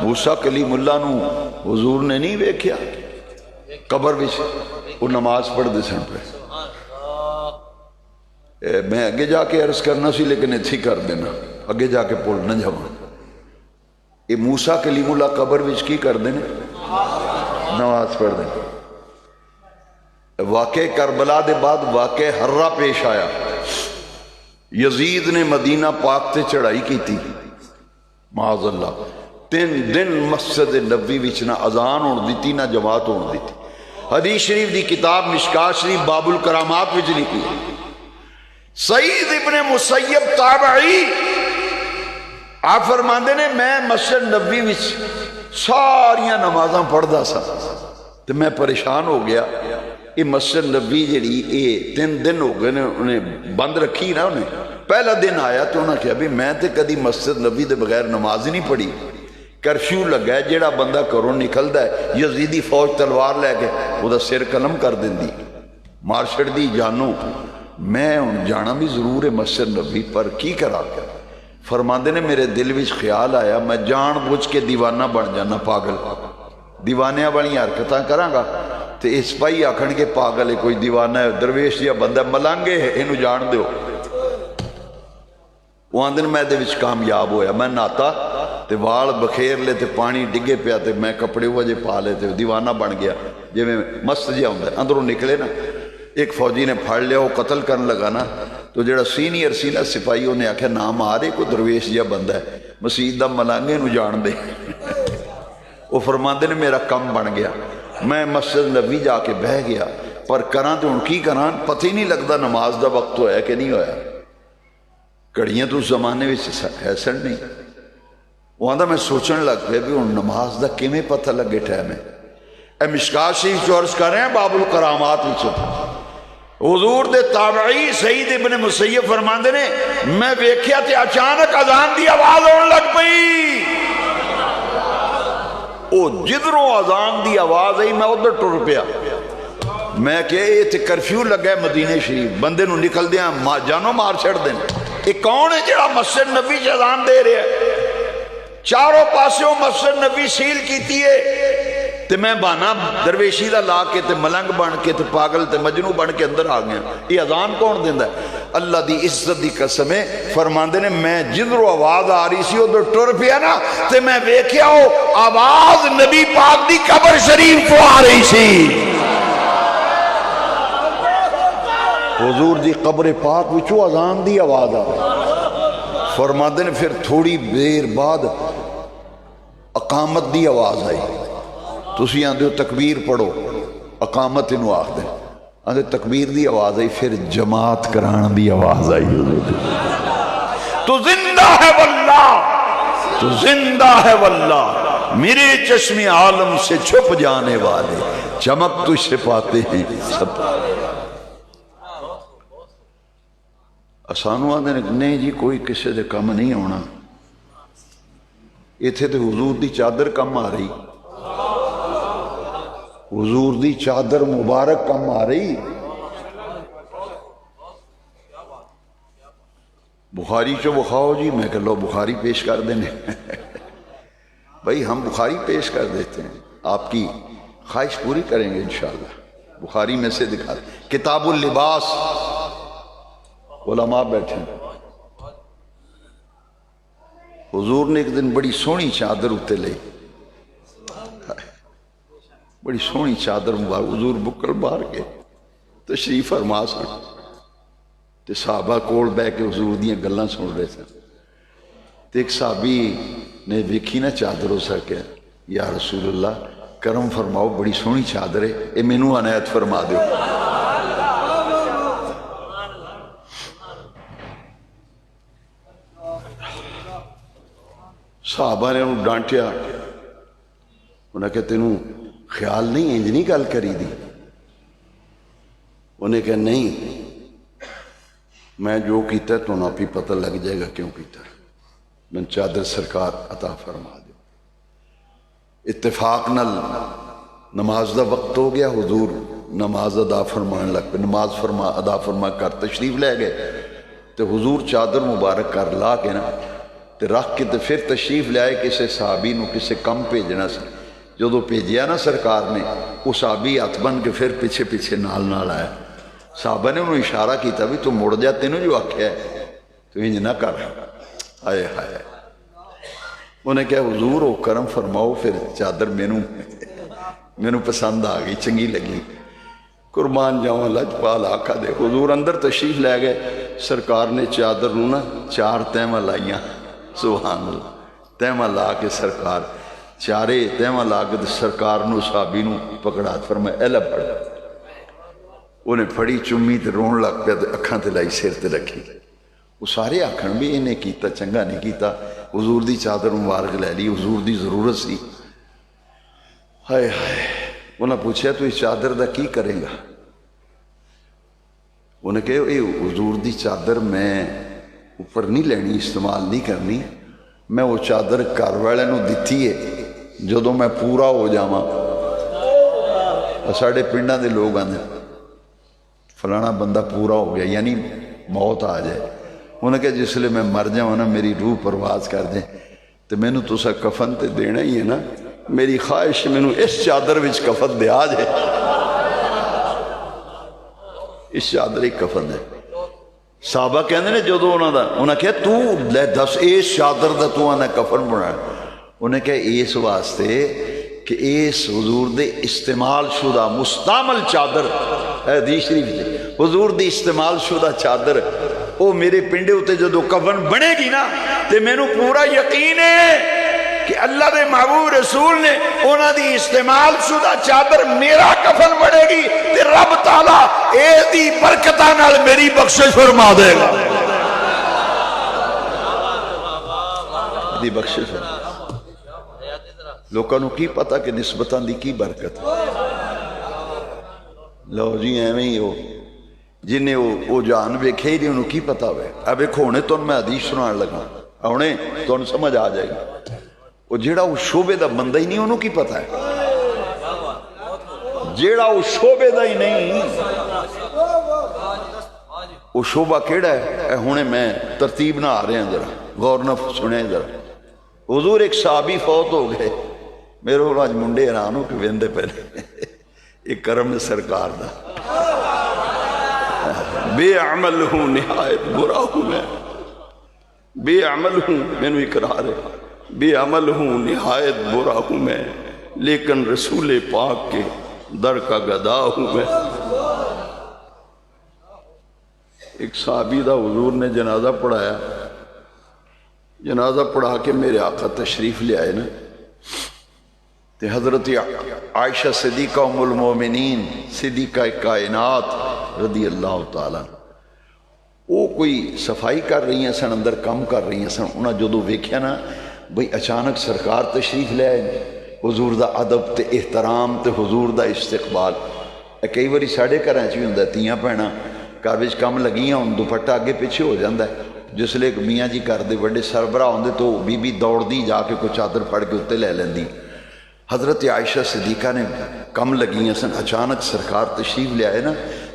موسیٰ کلیم اللہ نو حضور نے نہیں ویکھیا قبر وچ وہ نماز پڑھدے سن پہ. میں اگے جا کے عرض کرنا سی لیکن اتھی کر دینا, اگے جا کے پڑھ نہ جاواں. یہ موسیٰ کلیم اللہ قبر وچ کی کر دینے نماز پڑھ دینے. واقع کربلا دے بعد واقع ہرہ پیش آیا. یزید نے مدینہ پاک تے چڑھائی کی تھی معاذ اللہ. 3 دن مسجد نبوی وچ نہ اذان ہون دیتی نہ جماعت ہون دیتی. حدیث شریف دی کتاب مشکات شریف باب الکرامات وچ لکھی سعید ابن مسیب تابعی آپ فرماندے نے میں مسجد نبوی وچ ساریاں نمازاں پڑھدا سا تے میں پریشان ہو گیا. یہ مسجد نبوی جڑی یہ 3 دن ہو گئے نے انہیں بند رکھی نا. انہیں پہلا دن آیا تو انہوں نے کہا بھی میں تے کدی مسجد نبوی دے بغیر نماز ہی نہیں پڑھی. کرفیو لگا ہے, جیڑا بندہ گھروں نکلدا ہے یزیدی فوج تلوار لے کے وہ سر قلم کر دیندی, مار چھڑدی جانو. میں ہن جانا بھی ضرور ہے مسجد نبوی, پر کی کرا. فرماندے نے میرے دل وچ خیال آیا میں جان بوجھ کے دیوانہ بن جانا, پاگل دیوانیاں والی حرکتاں کراں گا تے اس پائی آکھن کے پاگل ہے, کوئی دیوانہ ہے, درویش یا بندہ ملانگے ہے, اینو جان دیو. وہ آندن میں دے وچ کامیاب ہویا. میں ناتا تے وال بخیر لے تے پانی ڈگے پیا تے میں کپڑے وجہ پا لے تے دیوانہ بن گیا. جی میں مست جہا ہوندا ہے, اندروں نکلے نا ایک فوجی نے پھڑ لیا, وہ قتل کرن لگا نا تو جڑا سینئر سی نا سپاہی انہیں آکھیا نام آ رہے کوئی درویش جہا بندہ ہے, مسجد دا ملانگے نو جان دے. وہ فرماندے نے میرا کم بن گیا. میں مسجد نبوی جا کے بہ گیا, پر کراں تو ہن کی کراں پتہ ہی نہیں لگتا نماز دا وقت ہویا کہ نہیں ہویا. گھڑیاں تو اس زمانے میں حیسن نہیں. وہ آندا میں سوچن لگ پہ بھی ہن نماز دا کیویں پتہ لگے ٹائم ہے. اے مشکات شریف جو عرض کر رہے ہیں باب الکرامات وچ حضور دے تابعی سعید ابن مسیب فرماندے نے میں ویکھیا تے اچانک اذان دی آواز ہون لگ پئی. او جدروں اذان دی آواز آئی میں ادھر ٹر پیا. میں کہ یہ تے کرفیو لگا ہے مدینے شریف, بندے نو نکل دیاں جانو مار چھڑ دیں. یہ کون ہے جڑا مسجد نبی چ اذان دے رہے ہے؟ چاروں پاسوں مسجد نبی سیل کیتی ہے تے میں بانا درویشی دا لا کے تے ملنگ بن کے تے پاگل تے مجنو بن کے اندر آ گیا. یہ اذان کون دیندا ہے؟ اللہ دی عزت دی قسم ہے. فرماندے نے میں جدھروں آواز آ رہی سی ادھر ٹر پیا نا تے میں ویکھیا او آواز نبی پاک دی قبر شریف کو آ رہی سی. حضور دی قبر پاک وچوں اذان دی آواز آ رہی. فرماندے نے پھر تھوڑی دیر بعد اقامت دی آواز آئی. تسی آندے ہو تکبیر پڑھو, اقامت انہوں آخ دیں. آندے تکبیر دی آواز آئی, پھر جماعت کران دی آواز آئی. تو زندہ ہے واللہ, تو زندہ ہے واللہ, میرے چشم عالم سے چھپ جانے والے چمک تجھ سے پاتے ہیں سب. آسانو آندے نہیں جی کوئی کسے دے کم نہیں ہونا. ایتھے تے حضور دی چادر کم آ رہی, حضور دی چادر مبارک کم آ رہی. بخاری چو بخواؤ جی, میں کہ لو بخاری پیش کر دینے. بھائی ہم بخاری پیش کر دیتے ہیں, آپ کی خواہش پوری کریں گے انشاءاللہ. بخاری میں سے دکھا دیں. کتاب اللباس, علماء بیٹھے ہیں. حضور نے ایک دن بڑی سونی چادر اتے لئی, بڑی سونی چادر مبارک. حضور بکل بار کے تشریف فرما سن تے صحابہ کول بہ کے حضور دیاں گلاں سن رہے سن. تے ایک صحابی نے ویکھی نا چادر ہو سکے, یا رسول اللہ کرم فرماؤ بڑی سونی چادر ہے, اے مینوں عنایت فرما دیو. صحابہ نے انہوں ڈانٹیا, انہیں کہا تینوں خیال نہیں انج نہیں گل کری دی. انہیں کہا نہیں میں جو کیتا ہے تو نہ بھی پتہ لگ جائے گا کیوں کیتا ہے. من چادر سرکار عطا فرما دے. اتفاق نل نماز دا وقت ہو گیا, حضور نماز ادا فرمان لگ پہ, نماز ادا فرما کر تشریف لے گئے. تو حضور چادر مبارک کر لا کے نا تے رکھ کے تے پھر تشریف لے آئے. کسے صحابی نو کسے کم بھیجنا سی, جدو بھیجیا نا سرکار نے وہ صحابی ہاتھ بن کے پھر پیچھے پیچھے نال آیا. صحابہ نے انہوں اشارہ کیتا بھی تو مڑ جا, تینوں جو آکھیا ہے تو انج نہ کر. آئے ہائے, انہیں کہا حضور او کرم فرماؤ, پھر چادر مینوں پسند آ گئی, چنگی لگی. قربان جاؤں لجپال آقا دے. حضور اندر تشریف لے گئے. سرکار نے چادر نو نا 4 تہماں لائیاں, سبحان اللہ. تہماں لا کے سرکار چارے تہماں لا کے سرکار نو صحابی نو پکڑا فرمایا اے لے پڑھ. انہیں پھڑی چومی تے رون لگ پیا تے اکھاں تے لائی سر تے رکھی. وہ سارے آکھن بھی انہیں کیتا چنگا نہیں کیتا. حضور دی چادر مبارک لے لی, حضور دی ضرورت سی. ہائے ہائے. انہیں پوچھا تو اس چادر دا کی کرے گا؟ انہیں کہا اے حضور دی چادر میں اوپر نہیں لینی, استعمال نہیں کرنی. میں وہ چادر گھر والے نو دتی ہے, جدوں میں پورا ہو جاواں. ساڑھے پنڈاں دے لوگ آندے فلانا بندہ پورا ہو گیا, یعنی موت آ جائے. انہیں کہا جس لئے میں مر جاؤں نا, میری روح پرواز کر دیں, تو میں نے تسا کفن تے دینا ہی ہے نا. میری خواہش میں نے اس چادر وچ کفن دے آ جائے. اس چادر ایک کفن ہے. صحابہ کہندے نے جدو انہاں کہا تو لے دس اس چادر دا تو آنا کفن بنا. انہیں کہا اس واسطے کہ اس حضور دے استعمال شدہ مستعمل چادر, حدیث شریف حضور دی استعمال شدہ چادر, وہ میرے پنڈے ہوتے جدو کفن بنے گی نا, تے میں نو پورا یقین ہے کہ اللہ دے محبوب رسول نے انہاں دی استعمال شدہ چادر میرا کفن بنے گی, تے رب تعالیٰ اے دی برکتہ نال میری بخشش فرما دے گا. دی بخشش فرما. لوکاں نو کی پتا کہ نسبتاں دی کی برکت. لو جی ایویں ہی ہو جنہیں وہ جان ویکھے ہی نہیں انہوں کی پتا ہوئے. اب ایک ہونے تو میں حدیث سنان لگا, ہونے تو انہوں سمجھ آ جائے گا. وہ جیڑا وہ شعبے دا بندہ ہی نہیں انہوں کی پتا ہے. جیڑا وہ شعبے دا ہی نہیں, وہ شعبہ کیڑا ہے. ہونے میں ترتیب نہ آ رہے ہیں, ذرا غور نہ سنیں. ذرا حضور ایک صحابی فوت ہو گئے. میرے آج منڈے حیران ہو کہ ویندے پہلے ایک کرم سرکار دا. بے عمل ہوں, نہایت برا ہوں میں, بے عمل ہوں, میں نے اقرار ہے, بے عمل ہوں, نہایت برا ہوں میں, لیکن رسول پاک کے در کا گدا ہوں میں. ایک صحابی دا حضور نے جنازہ پڑھایا. جنازہ پڑھا کے میرے آقا تشریف لے آئے نا, تے حضرت عائشہ صدیقہ ام المومنین صدیقہ کائنات رضی اللہ تعالیٰ, وہ کوئی صفائی کر رہی ہیں سن, اندر کام کر رہی ہیں سن. انہاں جدو ویکھیا نا بھئی اچانک سرکار تشریف لے آئے, حضور دا ادب تے احترام تے حضور دا استقبال. کئی باری ساڑھے گھراں چ وی ہوندا, تیاں بھیڑاں گھر وچ کم لگیاں ہون, دوپٹہ اگے پیچھے ہو جاندا ہے. جس لئے میاں جی گھر دے بڑے سربراہ ہوندے تو بی بی دوڑ دی جا کے کوئی چادر پھڑ کے اتنے لے لیندی. حضرت عائشہ صدیقہ نے کم لگیاں سن, اچانک سرکار تشریف لے آئے نا,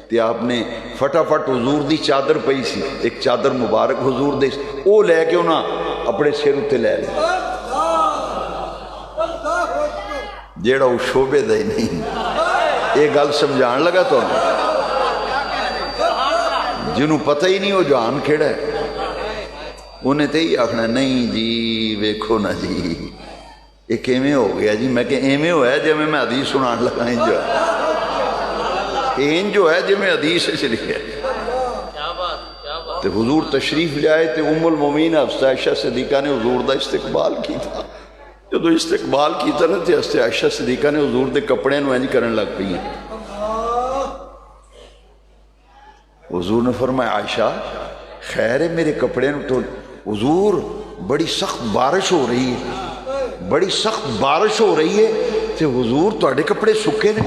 تے آپ نے فٹافٹ حضور دی چادر پئی سی, ایک چادر مبارک حضور دے, او لے کے انہاں اپنے سر اتنے لے لے. جیڑا وہ شعبے دا ہی نہیں. یہ گل سمجھان لگا تو جنہوں پتہ ہی نہیں وہ جان کھیڑا ہے, انہیں تے ہی آکھنا نہیں جی ویکھو نا جی یہ کیویں ہو گیا جی. میں کہ ایویں ہوا ہے جی میں حدیث سنان لگا, این جو ہے جی میں حدیث سے لکھا. تے حضور تشریف لے آئے تے ام المومنین حضرت عائشہ صدیقہ نے حضور دا استقبال کی تھا. جدو استقبال کیتا نا تے حضرت عائشہ صدیقہ نے حضور دے کپڑے نو انج کرن لگ پئی. حضور نے فرمایا عائشہ خیر ہے میرے کپڑے نو. تو حضور بڑی سخت بارش ہو رہی ہے, بڑی سخت بارش ہو رہی ہے, تے حضور تواڈے کپڑے سکے نے.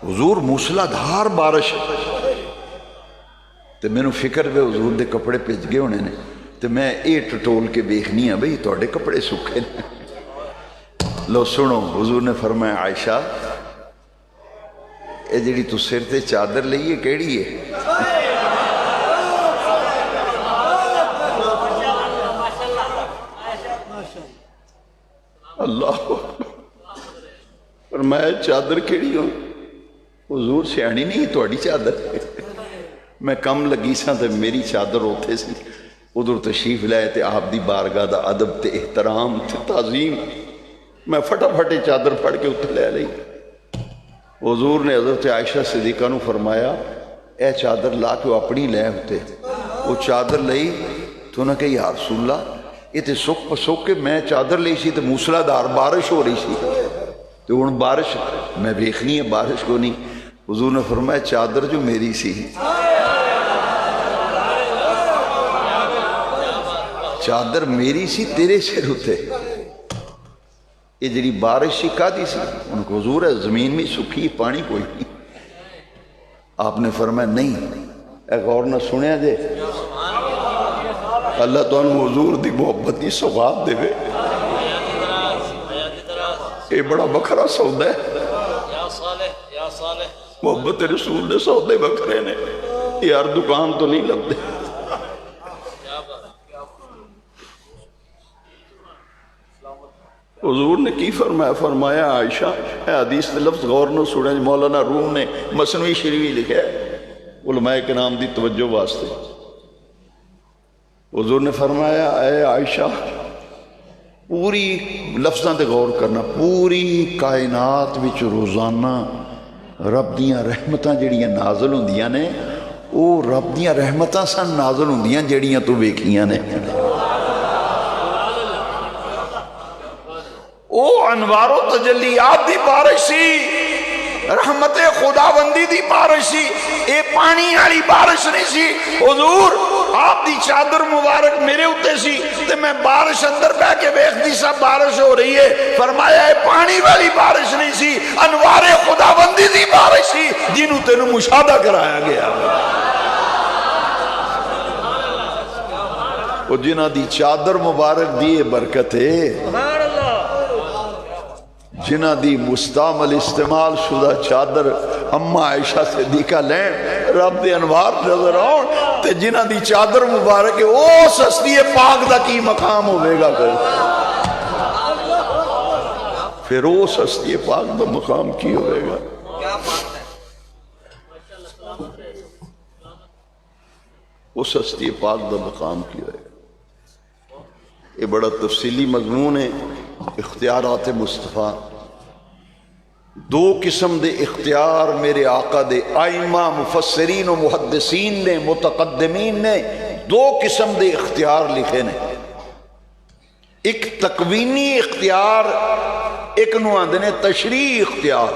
حضور موسلا دھار بارش, تے میں نو فکر پہ حضور دے کپڑے بھج گئے ہونے نے, تے میں اے ٹٹول کے دیکھنی ہاں بھئی تواڈے کپڑے سکے نے. لو سنو, حضور نے فرمایا عائشہ اے جڑی تو سر تے چادر لئیے کیڑی ہے؟ اللہ فرمایا چادر کیڑی ہوں؟ حضور سیانی نہیں تواڈی چادر. میں کم لگی سا تے میری چادر اوتھے سی, ادھر تشریف لائے تے آپ دی بارگاہ دا ادب تے احترام تے تعظیم, میں فٹافٹ چادر پھڑ کے اتنے لے لئی. حضور نے حضرت عائشہ صدیقہ نو فرمایا اے چادر لا کے اپنی لے ہوتے. وہ چادر لئی تو انہوں نے کہا یا رسول اللہ یہ تے سک پسک کے میں چادر لئی سی تے موسلا دار بارش ہو رہی سی. تو ہوں بارش میں ویکھنی ہے بارش کو نہیں. حضور نے فرمایا چادر جو میری سی, چادر میری سی تیرے سر اتے, یہ جڑی بارش سی کادی سی؟ ان کو حضور ہے زمین میں سکھی پانی کوئی نہیں. آپ نے فرمایا نہیں, اے غور نہ سنیا جے, اللہ تعالیٰ حضور دی محبت کی سوغات دے وے, یہ بڑا بکھرا سودا ہے. محبت رسول دے سودے بکھرے نے, یار دکان تو نہیں لگتے. حضور نے کی فرمایا؟ فرمایا عائشہ, اے حدیث کے لفظ غور نہ سنیں, مولانا روم نے مثنوی شریف لکھا ہے علماء کرام دی توجہ واسطے. حضور نے فرمایا اے عائشہ, پوری لفظاں تے غور کرنا, پوری کائنات وچ روزانہ رب دیاں رحمتاں جڑیاں نازل ہوندیاں نے, او رب دیاں رحمتاں سن نازل ہوندیاں جڑیاں تو ویکھیاں نے. او انوار و تجلیات دی بارش سی, رحمت خداوندی دی بارش سی, اے پانی والی بارش نہیں سی. حضور آپ دی چادر مبارک میرے اتے سی تے میں بارش اندر بہ کے ویکھدی سا بارش ہو رہی ہے. فرمایا اے پانی والی بارش نہیں سی, انوار خداوندی دی بارش سی جنوں تینوں مشاہدہ کرایا گیا. وہ جنہ دی چادر مبارک دی برکت ہے, جنہ دی مستعمل استعمال شدہ چادر اما عائشہ صدیقہ لیں, رب دے انوار نظر آن, تے جنہ دی چادر مبارک ہے او سستی پاک دا کی مقام ہوئے گا کر, پھر او سستی پاک دا مقام کی ہوئے گا. او سستی پاک دا مقام کی ہوئے گا. یہ بڑا تفصیلی مضمون ہے اختیارات مصطفیٰ. دو قسم دے اختیار میرے آقا دے آئمہ مفسرین و محدثین نے, متقدمین نے دو قسم دے اختیار لکھے نے. ایک تکوینی اختیار, ایک نو آندے نے تشریعی اختیار.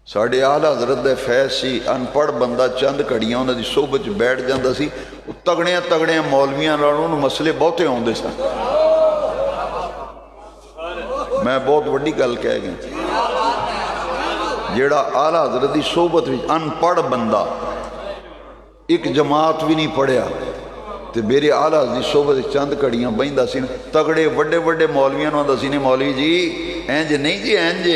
ساڑھے آلہ حضرت دے فیض سی, ان پڑھ بندہ چند کڑیاں انہاں دی صحبت بیٹھ جاندہ سی, تگڑیاں مولویاں لانوں مسئلے بہتے ہوندے سن. میں بہت وڈی گل کہہ گیا, جیڑا آلہ حضرت دی صحبت وچ ان پڑھ بندہ ایک جماعت بھی نہیں پڑھیا تے میرے آلہ حضرت دی صحبت چند کڑیاں بہندا سی, تگڑے وڈے وڈے مولویاں نوں آندا سی نے مولوی جی اینج نہیں جی اینج,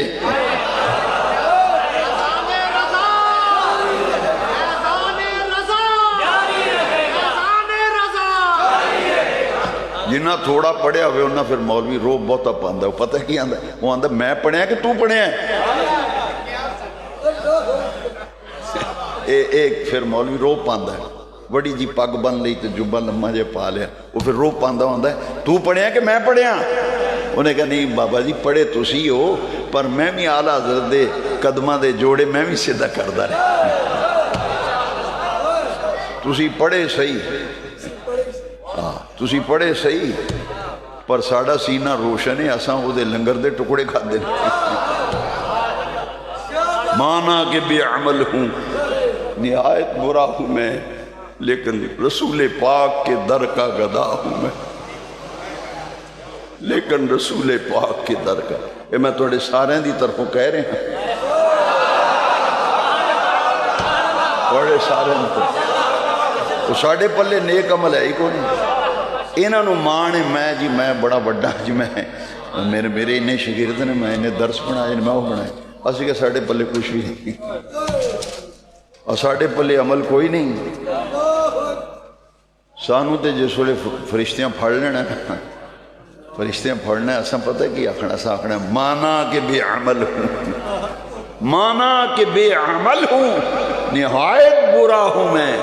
جنہ تھوڑا پڑھیا ہوئے انہاں پھر مولوی روب بہتا پاندہ. وہ پتہ کی آندہ, وہ آندہ میں پڑھیا کہ تو پڑھیا ہے, ایک پھر مولوی روب پاندہ ہے, بڑی جی پگ بن لئی تے جبہ لمحہ جے پا لیا, وہ پھر روب پاندہ ہوندہ ہے تو پڑھیا کہ میں پڑھیا. انہیں کہا نہیں بابا جی پڑھے تو سی ہو, پر میں بھی آلہ حضرت دے قدمہ دے جوڑے میں بھی سیدھا کردہ رہے. تسی پڑھے صحیح, تسی پڑھے صحیح, پر ساڑھا سینہ روشن ہے, اساں وہ دے لنگر دے ٹکڑے کھا دے. مانا کہ بے عمل ہوں, نہایت برا ہوں میں, لیکن رسول پاک کے در کا گدا ہوں میں, لیکن رسول پاک کے در کا. اے میں توڑے سارے دی طرفوں کہہ رہے ہیں, توڑے سارے دی طرف وہ ساڑھے پلے نیک عمل ہے ہی کو نہیں. انہاں نو مان ہے میں جی میں بڑا بڑا جی میں میرے انہیں شگرد نے, میں انہیں درس بنائے, میں وہ بنائے. اسی کہ ساڑھے پلے کچھ بھی نہیں, اور ساڑھے پلے عمل کوئی نہیں. سانو تے جس ویلے فرشتیاں پھڑ لینا, فرشتیاں پھڑنا ہے, اساں پتہ کی آخنا, اساں آخنا مانا کہ بے عمل ہوں, مانا کہ بے عمل ہوں, نہایت برا ہوں میں,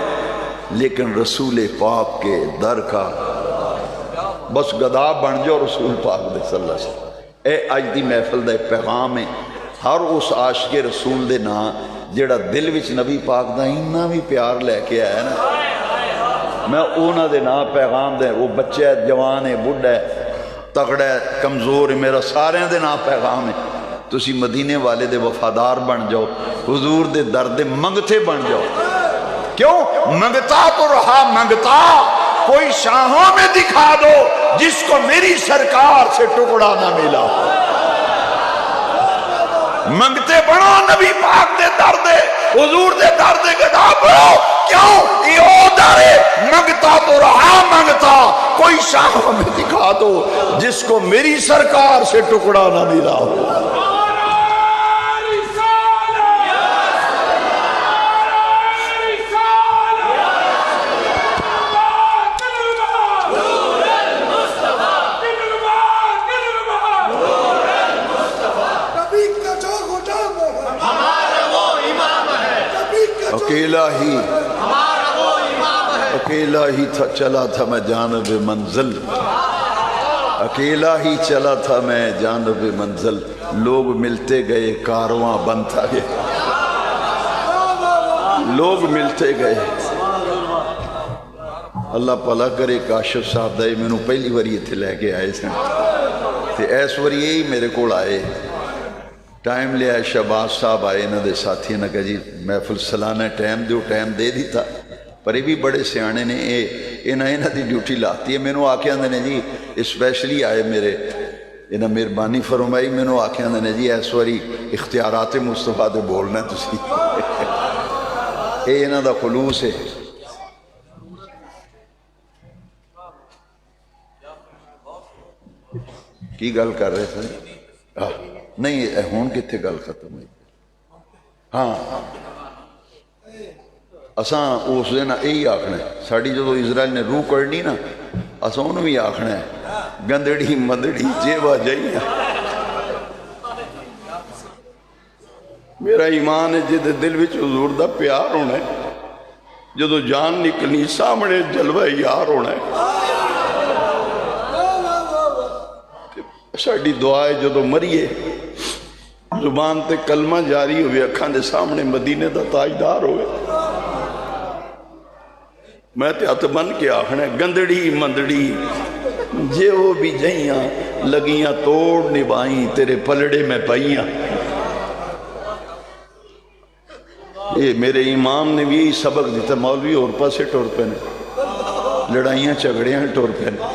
لیکن رسول پاک کے در کا بس گدا بن جاؤ رسول پاک دے صلی اللہ علیہ وسلم. اے اج دی محفل دا پیغام ہے, ہر اس عاشق رسول دے نا جیڑا دل وچ نبی پاک دا اتنا بھی پیار لے کے آیا نا, میں اونا دے نا پیغام دے, وہ بچہ ہے, جوان ہے, بڑھا ہے, تگڑا ہے کمزور ہے، میرا سارے دے نام پیغام ہے، تسی مدینے والے دے وفادار بن جاؤ، حضور دے درد منگتے بن جاؤ۔ کیوں؟ منگتا تو رہا منگتا، کوئی شاہوں میں دکھا دو جس کو میری سرکار سے ٹکڑا نہ ملا۔ منگتے بڑھو نبی پاک دے درد، حضور دے درد گدا بڑھو۔ کیوں؟ یہ او در ہے، منگتا تو رہا منگتا، کوئی شاہوں میں دکھا دو جس کو میری سرکار سے ٹکڑا نہ ملا ہو۔ اکیلا ہی تھا چلا تھا میں جانب منزل، اکیلا ہی چلا تھا میں جانب منزل، لوگ ملتے گئے کارواں بند تھا گیا، لوگ ملتے گئے۔ اللہ پلا کرے کاشف صاحب دائی میں نو پہلی واری تھے لے کے آئے سن تے ایس واری یہی میرے کو آئے، ٹائم لیا ہے، شہباز صاحب آئے انہوں دے ساتھی نے کہا جی محفل سلانہ ٹائم دیو، ٹائم دے دیتا، پر یہ بھی بڑے سیانے نے انہاں دی ڈیوٹی لاتی ہے۔ میں نو آکے آندے نے جی اسپیشلی آئے میرے، انہاں مہربانی فرمائی، میں نو آکے آندے نے جی ایس واری اختیارات مصطفیٰ دے بولنا ہے تسی، اے انہاں دا خلوص ہے۔ کی گل کر رہے تھے؟ نہیں ہون کتنے گل ختم ہوئی؟ ہاں اساں اس دن یہی آخنا ہے، ساڑی جدو اسرائیل نے روح کرنی نا، اساں انہوں بھی آخنا ہے گندڑی مدڑی جیوا جائیاں۔ میرا ایمان ہے جدے دل وچ حضور دا پیار ہونا ہے، جدو جان نکلنی سامنے جلوہ یار ہونا ہے۔ ساڑی دعا ہے جدو مریے زبان تے کلمہ جاری ہوئے، اکھاں دے سامنے مدینے دا تاجدار ہوئے، میں تے ہاتھ بن کے آخنا ہے گندڑی مندڑی جے وہ بھی جائیاں، لگیاں توڑ نبائیں تیرے پلڑے میں پائیاں۔ یہ میرے امام نے بھی یہی سبق دیتا، مولوی اور پاسے ٹور پہ نے لڑائیاں جھگڑیاں ٹور پہ نے،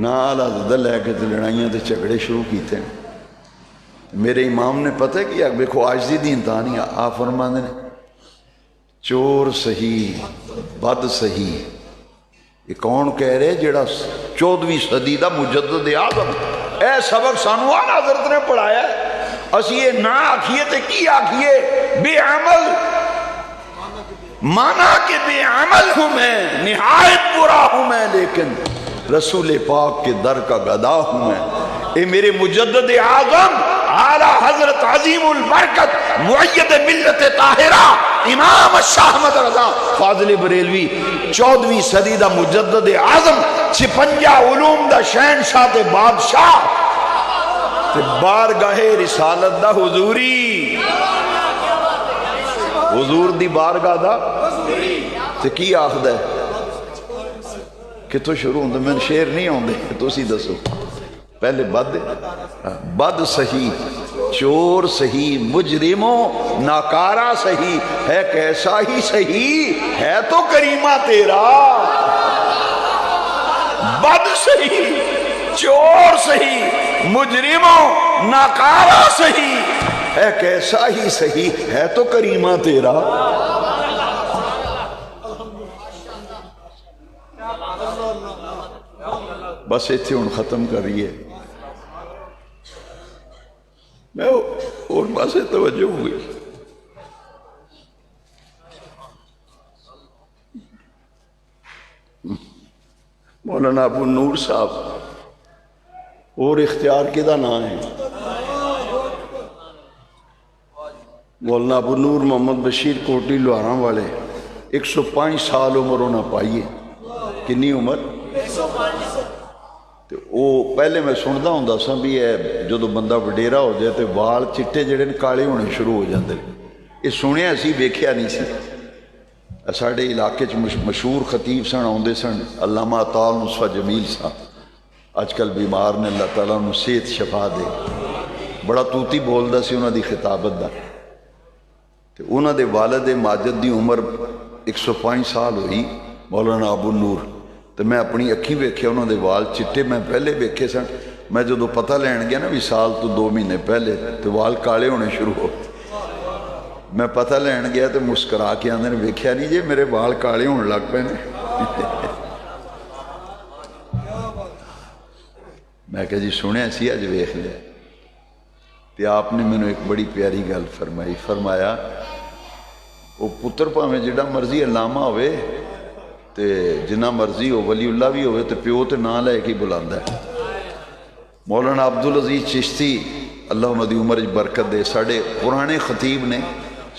نال عدل ہے کہ لڑائیاں تے جھگڑے شروع کیتے ہیں۔ میرے امام نے پتہ کیا دیکھو آج دی انتہا نہیں، آپ فرماندے نے چور سہی بد سہی، یہ کون کہہ رہے جڑا 14ویں صدی دا مجدد اعظم، اے سبق سانو آن حضرت نے پڑھایا ہے، اسی یہ نہ آکھیے تے کی آکھیے بے عمل، مانا کہ بے عمل ہوں میں، نہایت برا ہوں میں، لیکن رسول پاک کے در کا گدا ہوں میں۔ اے میرے مجدد اعظم اعلیٰ حضرت عظیم البرکت معید ملت طاہرہ امام شاہ احمد رضا فاضل بریلوی 14ویں صدی دا مجدد اعظم، 56 علوم دا شہنشاہ تے بادشاہ تے بارگاہ رسالت دا حضوری، حضور دی بارگاہ دا تے کی آخدہ ہے کہ تو شروع ہوندے، میں شیر نہیں ہوندے تو اسی دسو پہلے بد سہی، چور سہی، مجرموں ناکارہ سہی، ہے کیسا ہی سہی ہے تو کریمہ تیرا۔ بد سہی، چور سہی، مجرموں ناکارہ سہی، ہے کیسا ہی سہی ہے تو کریمہ تیرا۔ بس ایتھے ان ختم کریے، میں اور پاسے توجہ ہوئی۔ مولانا ابو نور صاحب اور اختیار کدہ نام ہے؟ مولانا ابو نور محمد بشیر کوٹی لوہاراں والے، 105 سال عمر ہونا پائیے، کنی عمر؟ تو وہ پہلے میں سندا ہوندا سا بھی ہے جدو بندہ وڈیرا ہو جائے تو وال چٹے جڑے کالے ہونے شروع ہو جاندے، یہ سنیا سی ویکھیا نہیں سی، ساڈے علاقے مشہور خطیب سن، آتے سن علامہ عطا المصطفیٰ جمیل صاحب، اج کل بیمار نے، اللہ تعالیٰ انہوں صحت شفا دے، بڑا توتی بولدا سی انہوں دی خطابت دا۔ تے انہوں دے والد ماجد دی عمر 105 سال ہوئی، مولانا ابو النور، تے میں اپنی اکھی ویکھے انہوں دے وال چٹے میں پہلے ویکھے سن، میں جدو پتہ لین گیا نا بھی سال تو 2 مہینے پہلے تے وال کالے ہونے شروع ہو، میں پتہ لین گیا تے مسکرا کے آندے نے ویکھیا نہیں جی میرے وال کالے ہونے لگ پے نے۔ میں کہا جی سنیا سی اج ویکھ لیا، تے آپ نے مینوں ایک بڑی پیاری گل فرمائی، فرمایا وہ پتر پاویں جڑا مرضی علامہ ہوئے تے جنہ مرضی ہو ولی اللہ بھی ہوئے تے پیو تے نام لے کے بلاندا ہے۔ مولانا عبدالعزیز چشتی اللہ انہوں دی عمر برکت دے، ساڑھے پرانے خطیب نے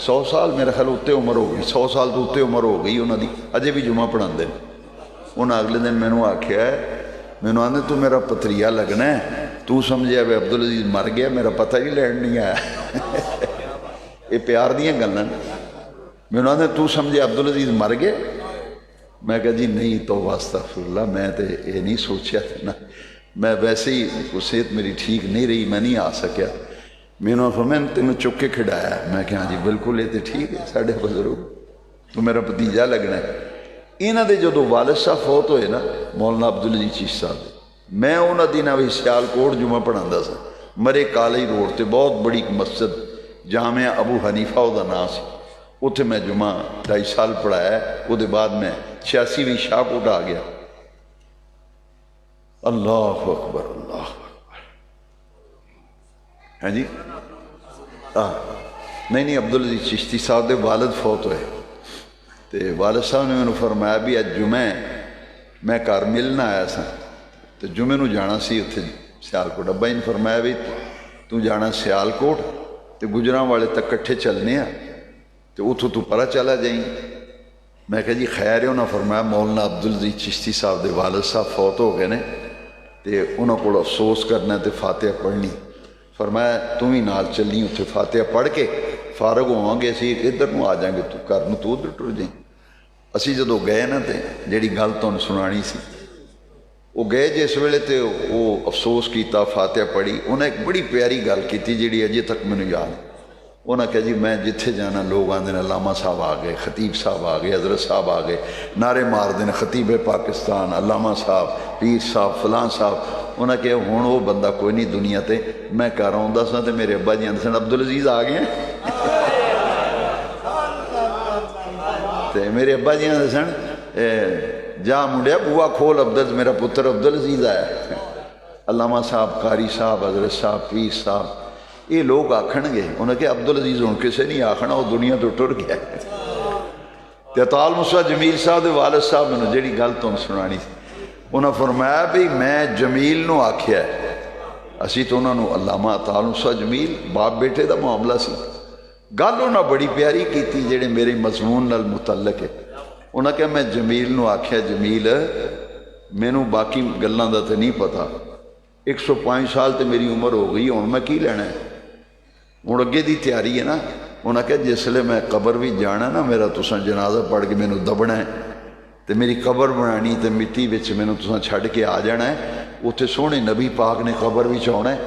100 سال میرے خیال اتے عمر ہو گئی، 100 سال تو اتے عمر ہو گئی انہوں دی، اجے بھی جمعہ پڑھاندے ہیں۔ انہوں اگلے دن مینوں آکھیا ہے، مینوں آندے تو میرا پتریہ لگنا ہے، تو سمجھے اب عبدالعزیز مر گیا، میرا پتہ ہی لین نہیں آیا۔ یہ پیار دیاں گلاں نے۔ مینوں آندے تو سمجھے عبدالعزیز مر گیا؟ میں کہا جی نہیں تو استغفر اللہ، میں تے یہ نہیں سوچیا تھا نا، میں ویسے ہی صحت میری ٹھیک نہیں رہی، میں نہیں آ سکیا۔ مینوں فرمایا تینوں چک کے کھڑایا، میں کہا جی بالکل یہ تو ٹھیک ہے، ساڈے بزرگ تو میرا بھتیجا لگنا ہے۔ انہاں دے جدو والد صاحب فوت ہوئے نا مولانا عبدالعزیز چشتی صاحب، میں انہاں دنوں بھی سیالکوٹ جمعہ پڑھاندا سا، مرے کالئی روڈ تے بہت بڑی مسجد جامعہ ابو حنیفہ دا نام سی، اتنے میں جمعہ 2.5 سال پڑھایا ہے، وہ دے بعد میں 86ویں شاہکوٹ آ گیا۔ اللہ اکبر اللہ اکبر۔ ہاں جی نہیں عبدالعزیز چشتی صاحب دے والد فوت ہوئے، تے والد صاحب نے مینوں فرمایا بھی اج جمعہ میں گھر ملنا آیا سا، تے جمعے نو جانا سی اتنے سیالکوٹ، ابا نے فرمایا بھی تو جانا سیالکوٹ تے گجراں والے تک کٹھے چلنے ہیں تے اتھوں تو پرا چلا جائیں۔ میں کہا جی خیر ہے، انہوں نے فرمایا مولانا عبدالعزیز چشتی صاحب دے والد صاحب فوت ہو گئے نے تے انہوں کو افسوس کرنا تے فاتحہ پڑھنی، فرمایا تم ہی نال چلنی، اتنے فاتحہ پڑھ کے فارغ ہوواں گے، اسی ادھر نو آ جائیں گے، تو گھر نو تو ادھر ٹر جائیں۔ اسی جدو گئے نا تے جیڑی گل تمہیں سنانی سی، وہ گئے جس ویلے تے وہ افسوس کیتا، فاتحہ پڑھی، انہیں ایک بڑی پیاری گل کی جیڑی اجے تک مینوں یاد۔ انہوں نے کہا جی میں جتھے جانا لوگ آندے نے علامہ صاحب آ گئے، خطیب صاحب آ گئے، حضرت صاحب آ گئے، نعرے مار دے خطیب پاکستان، علامہ صاحب، پیر صاحب، فلاں صاحب۔ انہوں نے کہا ہوں وہ بندہ کوئی نہیں دنیا تے، میں گھر آندا سا تے میرے ابا جی آندے سن عبدالعزیز آ گئے ہیں، تے میرے ابا جی آندے سن جا منڈیا بوا کھول عبدالعزیز، میرا پتر عبدالعزیز آیا۔ علامہ صاحب، قاری صاحب، حضرت صاحب، پیر صاحب، یہ لوگ آکھن گے، انہوں نے کہا عبدالعزیز ہوں کسے نہیں آکھنا، وہ دنیا تو ٹر گیا ہے۔ تے عطا المصطفیٰ جمیل صاحب دے والد صاحب نے جیڑی گل تم سنانی تھی، انہوں نے فرمایا بھی میں جمیل نو آکھیا ہے، اسی تو انہوں نے علامہ عطا المصطفیٰ جمیل باپ بیٹے دا معاملہ سی، گل انہوں نے بڑی پیاری کی تھی جیڑے میرے مضمون نال متعلق ہے۔ انہوں نے کہا میں جمیل نو آکھیا جمیل مینوں باقی گلاں دا تے نہیں پتا، 105 سال تے میری عمر ہو گئی، ہوں میں کی لینا ہے، ہوں اگے دی تیاری ہے نا۔ انہوں نے کہا جس لئے میں قبر بھی جانا نا، میرا تساں جنازہ پڑھ کے مینوں دبنا ہے تے میری قبر بنانی تے مٹی وچ مینوں تساں چھڈ کے آ جانا ہے، اتنے سونے نبی پاک نے قبر وچ آنا ہے،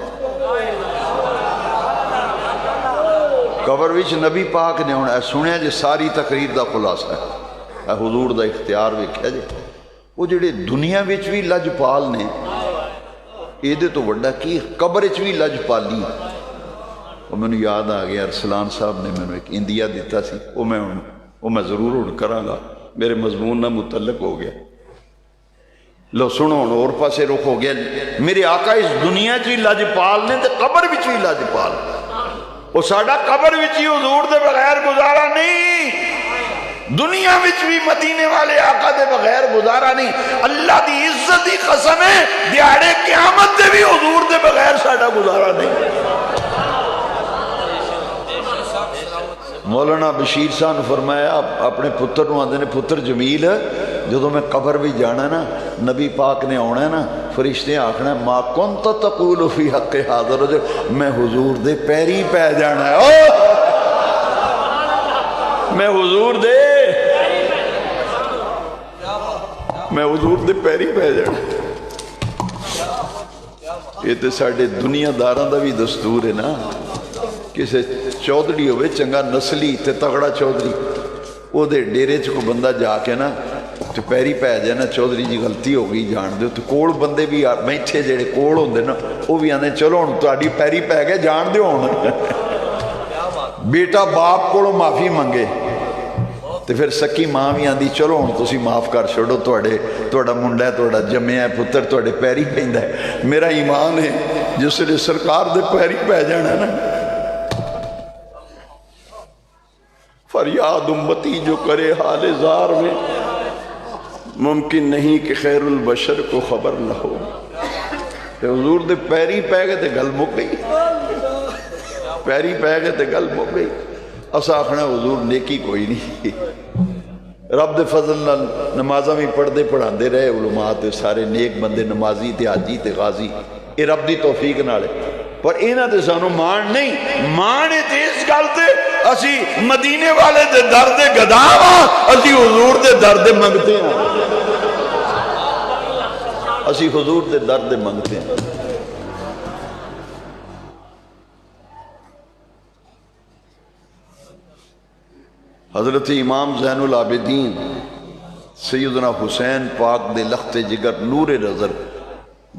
قبر وچ نبی پاک نے آنا ہے۔ سنیا جی ساری تقریر دا خلاصہ ہے، حضور دا اختیار ویکھیا جی، وہ جڑے دنیا وچ بھی لجپال نے، یہ تو وڈا کی قبر وچ بھی لجپالی۔ وہ مینوں یاد آ گیا ارسلان صاحب نے مینوں ایک انڈیا دیتا سی، وہ میں ضرور ہن کراں گا، میرے مضمون نہ متعلق ہو گیا۔ لو سنو ہن اور پاسے رخ ہو گیا، میرے آقا اس دنیا چ بھی لجپال نے تے قبر وچ بھی لجپال، وہ ساڈا قبر وچ ہی حضور دے بغیر گزارا نہیں، دنیا وچ بھی مدینے والے آقا دے بغیر گزارا نہیں۔ اللہ دی عزت دی قسم ہے دیہاڑے قیامت دے بھی حضور دے بغیر ساڈا گزارا نہیں۔ مولانا بشیر صاحب نے فرمایا اپنے پتر نو آندے نے پتر جمیل جدو میں قبر بھی جانا نا، نبی پاک نے آنا ہے نا، فرشتے آکھنا ہے ما کنت تقول فی حق حاضر، میں حضور دے پیری پہ جانا ہے، میں حضور دے میں حضور دے پیری پہ جانا. یہ تو ساڈے دنیا داراں دا بھی دستور ہے نا. کسے چودھری ہوئے چنگا نسلی تے تگڑا چودھری, وہ دے ڈیرے چ کو بندہ جا کے نا تو پیری پہ جائے نا, چودھری جی غلطی ہو گئی جان دو. تو کول بندے بھی بیٹھے جڑے کول ہوندے نا وہ بھی آندے چلو ہن تہاڈی پیری پہ گئے جان دیو ہن. بیٹا باپ کو معافی منگے تو پھر سکی ماں بھی آندی چلو ہن تسی معاف کر چھوڑو, تہاڈا منڈا ہے, تہاڈا جمیا ہے پتر تہاڈے پیری پیندا ہے. میرا ایمان ہے جس نے سرکار دے پیری پہ جانا نا, فریاد امتی جو کرے حال زار میں, ممکن نہیں کہ خیر البشر کو خبر نہ ہو. حضور دے پیری پہ گئے تے گل مک گئی, پیری پہ گئے تے گل مک گئی. اسا آخنا حضور نیکی کوئی نہیں. رب دے فضل نال نمازاں بھی پڑھتے پڑھاندے رہے علماء تے سارے نیک بندے, نمازی تے حاجی تے غازی, یہ رب دی توفیق نال ہے. پر انہاں تے سانو مان نہیں, مان ہے تے اس گل تے اسی مدینے والے دے در دے گداں ہاں, اسی حضور دے در دے منگتے ہیں, اسی حضور دے در دے منگتے ہیں. حضرت امام زین العابدین سیدنا حسین پاک دے لخت جگر نور نظر,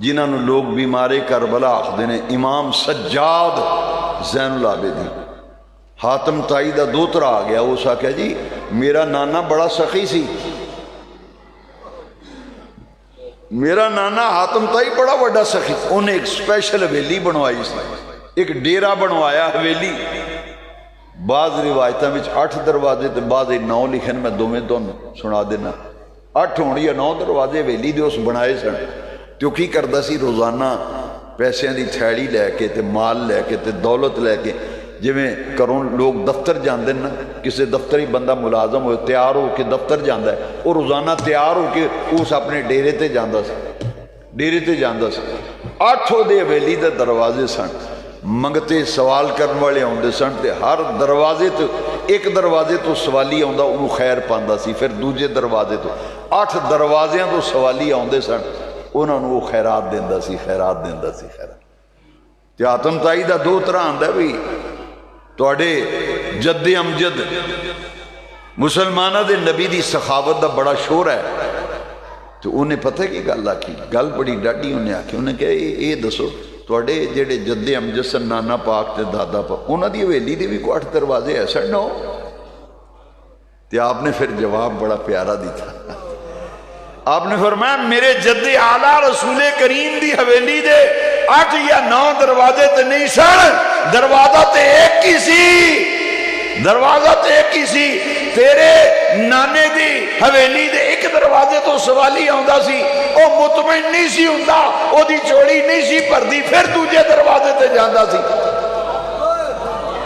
جنہاں نو لوگ بیمارے کربلا آخدے نے, امام سجاد زین العابدین. حاتم تائی دا دوترا آ گیا, وہ سا کہ جی میرا نانا بڑا سخی سی, میرا نانا حاتم تائی بڑا بڑا سخی, انہیں ایک سپیشل حویلی بنوائی سی, ایک ڈیرا بنوایا حویلی. بعض روایتاں وچ 8 دروازے تے بعض 9 لکھن, میں دوویں تانوں سنا دینا. 8 ہون یا 9 دروازے حویلی دے اس بنائے سن. تو کی کردا سی روزانہ پیسیاں دی تھیلی لے کے تے مال لے کے تے دولت لے کے, جویں کروں لوگ دفتر جاندے نا, کسے دفتری بندہ ملازم ہوئے تیار ہو کے دفتر جاندا ہے, وہ روزانہ تیار ہو کے اس اپنے ڈیرے تے جاندا سی, ڈیرے تے جاندا سی. 8 دے حویلی دے دروازے سن, منگتے سوال کرنے والے آندے سن, تے ہر دروازے تو ایک دروازے تو سوالی آندا انہوں خیر پاندا سی, پھر دوجے دروازے تو 8 دروازیاں تو سوالی آندے سن, انہوں نے وہ خیرات دیندا سی, خیرات دیندا سی, خیرات. تے حاتم تائی دا دوترا آندا بھی تواڈے جد امجد مسلمانہ دے نبی دی سخاوت دا بڑا شور ہے. تو انہیں پتہ کی گل آکھی, گل بڑی ڈاڈی انہیں آکھی, انہیں کہا یہ دسو تواڈے جڑے جد امجد سن نانا پاک تے دادا پاک, انہاں دی حویلی دے بھی کوئی 8 دروازے ہے سن نو؟ تے آپ نے پھر جواب بڑا پیارا دیتا. آپ نے فرمایا میرے جد اعلیٰ رسول کریم دی حویلی دے 8 یا 9 دروازے تے نہیں سن, دروازہ تے ایک ہی سی, دروازہ تے ایک ہی سی. تیرے نانے دی حویلی دے ایک دروازے تو سوالی آندا سی, او مطمئن نہیں سی ہوندا, او دی چوڑی نہیں سی پردی, پھر دوجے دروازے تے جاندا سی,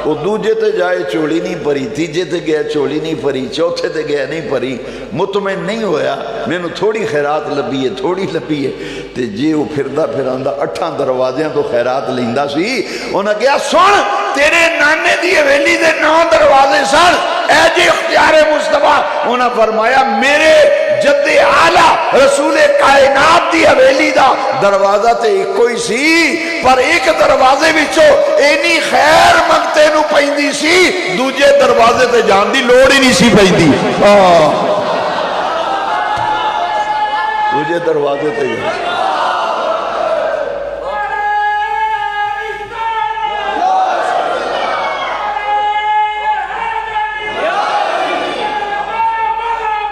وہ دوجے تے جائے چوڑی نہیں پری, تیجے تے گیا چوڑی نہیں پری, چوتھے تے گیا نہیں پری, مطمئن نہیں ہویا, میں نو تھوڑی خیرات لبی ہے, تھوڑی لبی ہے. تے جے وہ پھردا پھراندا 8 دروازیاں تو خیرات لیندا سی. انہاں کہا سن تیرے نانے دی حویلی دے 9 دروازے سن, اے جی اختیار مصطفیٰ. انہاں فرمایا میرے جد اعلیٰ رسول کائنات دی حویلی دا دروازہ تے ایک کوئی سی, پر ایک دروازے وچوں اینی خیر منگتے نو پیندی سی, دوجے دروازے تے جان دی لوڑ ہی نہیں سی پیندی. دوجے دروازے تے جان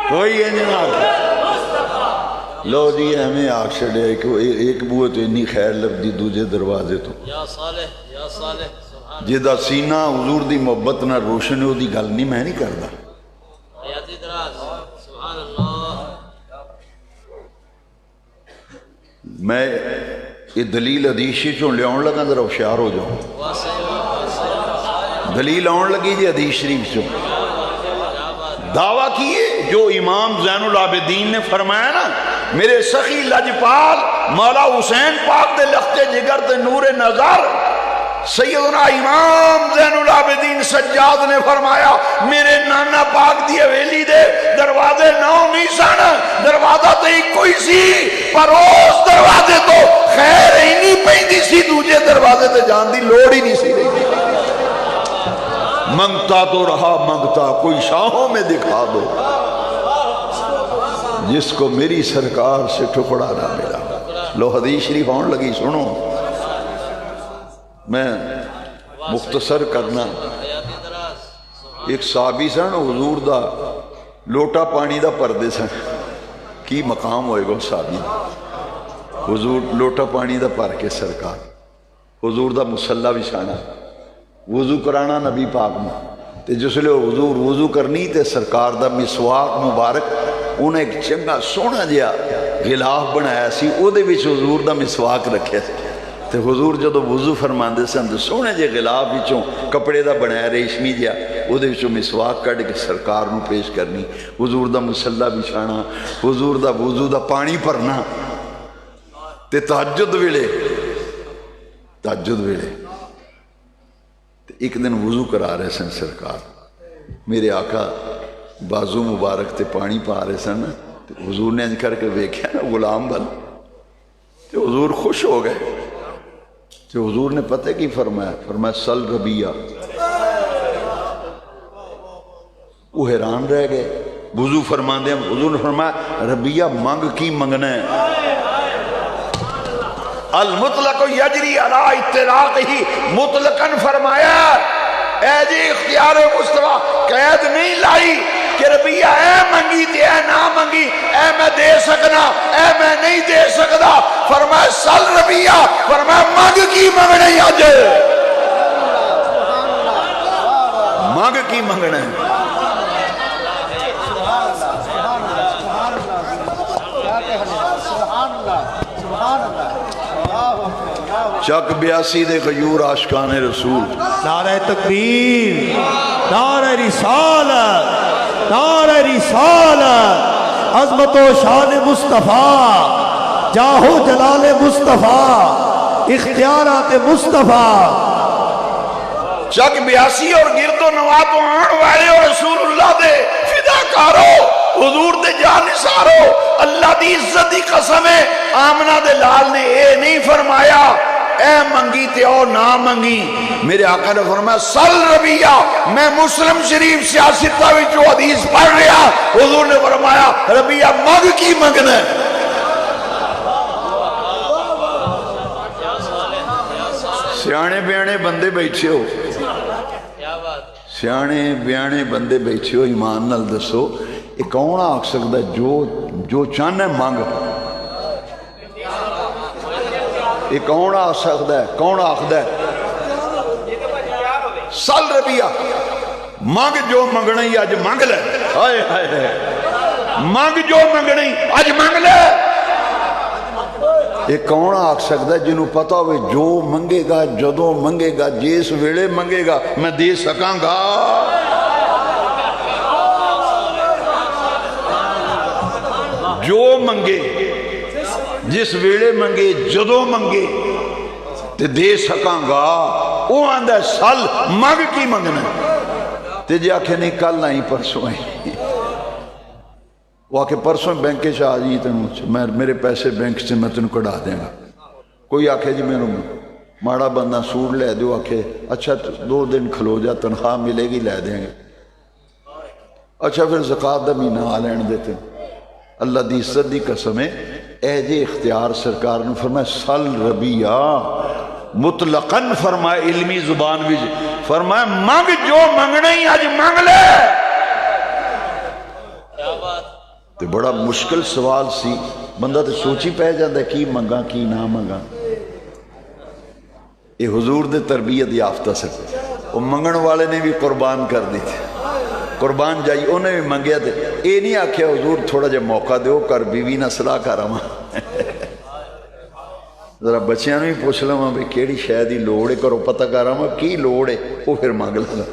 کوئی لو جی ہمیں آگ چھڑے ایک بوئے تو انی خیر لبدی دوجے دروازے تو, یا صالح جدہ سینہ حضور دی محبت نہ روشن ہو دی گل نہیں, میں نہیں کردا. حیاتی دراز سبحان اللہ. میں یہ دلیل حدیثی چوں لے آن لگا ذرا ہوشیار ہو جاؤں. دلیل آن لگی جی حدیث شریف چوں, دعویٰ کیے جو امام زین العابدین نے فرمایا نا, میرے سخی لجپال مولا حسین پاک دے لخت جگر دے نور نظر, سیدنا امام زین العابدین سجاد نے فرمایا میرے نانا پاک دی حویلی دے دروازے 9 نہیں سن، دروازہ تو ایک کوئی سی، پر اس دروازے تو خیر ہی نہیں پیندی سی، دوجے دروازے تے جان دی لوڑ ہی نہیں سی رہی۔ منگتا تو رہا منگتا کوئی شاہوں میں دکھا دو، جس کو میری سرکار سے ٹکڑا نہ ملا۔ لو حدیث شریف آن لگی، سنو، میں مختصر کرنا۔ ایک صحابی سن، حضور دا لوٹا پانی دا پردے سن، کی مقام ہوئے گا صحابی، حضور لوٹا پانی دا پر کے سرکار، حضور دا مسلح بچھانا، وضو کرانا نبی پاک میں، تے جس لئے حضور وضو کرنی تے سرکار دا مسواک مبارک انہیں ایک چنگا سونا جیا غلاف بنایا سی، او دے وچ حضور دا مسواک رکھے سی، تے حضور جدو وضو فرماندے سن تے سونے جے غلاف وچوں کپڑے دا بنایا ریشمی جیا، او دے وچوں مسواک کڈ کے سرکار نو پیش کرنی، حضور دا مسلح بچھانا، حضور دا وضو دا پانی بھرنا، تے تہجد ویلے ایک دن وضو کرا رہے سن سرکار، میرے آقا بازو مبارک تے پانی پا رہے سن، حضور نے انج کر کے ویکھیا نا غلام بن، تے حضور خوش ہو گئے، تے حضور نے پتہ کی فرمایا سل ربیہ، وہ حیران رہ گئے، وضو فرماندے ہیں حضور نے فرمایا ربیہ مانگ کی منگنا ہے، المطلق یجری علی اطلاق ہی، مطلقاً فرمایا اے جی اختیار مصطفیٰ قید نہیں لائی کہ ربیہ اے منگی تے اے نہ منگی، اے میں دے سکنا اے میں نہیں دے سکتا، فرمایا سل ربیہ، فرمایا مانگ کی منگنا ہے، آج مانگ کی منگنا ہے۔ چک 82 دے غیور عاشقان رسول، نعرہ تکبیر، نعرہ رسالت، نعرہ رسالت، عظمت و شان مصطفیٰ، جاہ و جلال مصطفیٰ، اختیارات مصطفیٰ، چک 82 اور گرد و نواز و آن والے اور رسول اللہ دے فداکارو، حضور دے جانسارو، اللہ دی عزت دی قسم ہے، آمنہ دے لال نے اے نہیں فرمایا اے منگی تے او نہ منگی، میرے آقا نے فرمایا سل ربیہ، میں مسلم شریف سیاستہ جو حدیث پڑھ رہا، حضور نے فرمایا ربیہ مانگ کی منگنا ہے۔ سیانے بیانے بندے بیٹھے ہو، سیانے بیانے بندے بیٹھے ہو، ایمان نال دسو یہ کون آکھ سکتا ہے جو چاہنا ہے مانگ، یہ کون آکھ سکتا ہے، کون آکھدا ہے سل ربیہ، مانگ جو منگنا ہی اج مانگ لے، ہائے ہائے ہائے، مانگ جو منگنا ہی اج مانگ لے، یہ کون آکھ سکتا ہے جنہوں پتا ہوئے جو منگے گا جدوں منگے گا جس ویلے منگے گا میں دے سکاں گا، جو منگے جس ویلے منگے جدوں منگے تے دے سکاں گا، وہ آندہ سال مانگ کی منگنا، تے جی آکھے نہیں کل نہیں پرسوں آئی، وہ آکھے پرسوں بینک سے آ جی تینوں میرے پیسے بینک سے میں تینوں کڑا دیں گا، کوئی آکھے جی میرے ماڑا بندہ سوٹ لے دو، آکھے اچھا 2 دن کھلو جا تنخواہ ملے گی لے دیں گے، اچھا پھر زکاة دا مہینہ آ لین دیتے ہیں، اللہ دی عزت دی قسم ہے اے جے اختیار سرکار نے فرمایا سل ربیہ، مطلقاً فرمایا علمی زبان بھی فرمایا مانگ جو منگنا ہی آج مانگ لے، تو بڑا مشکل سوال سی، بندہ تو سوچی پہ جاندہ کی منگا کی نہ منگا، یہ حضور دے تربیت یافتہ سے وہ منگن والے نے بھی قربان کر دی تھی، قربان جائی انہیں بھی منگیا تھے، اے نہیں آکھیا حضور تھوڑا جے موقع دیو کر بیوی نہ صلاح کر رہا ذرا بچیاں نے بھی پوچھ لوں بھی کیڑی شاید ہی لوڑ ہے کرو پتہ کر رہا کی لوڑ ہے وہ پھر مانگ لگا،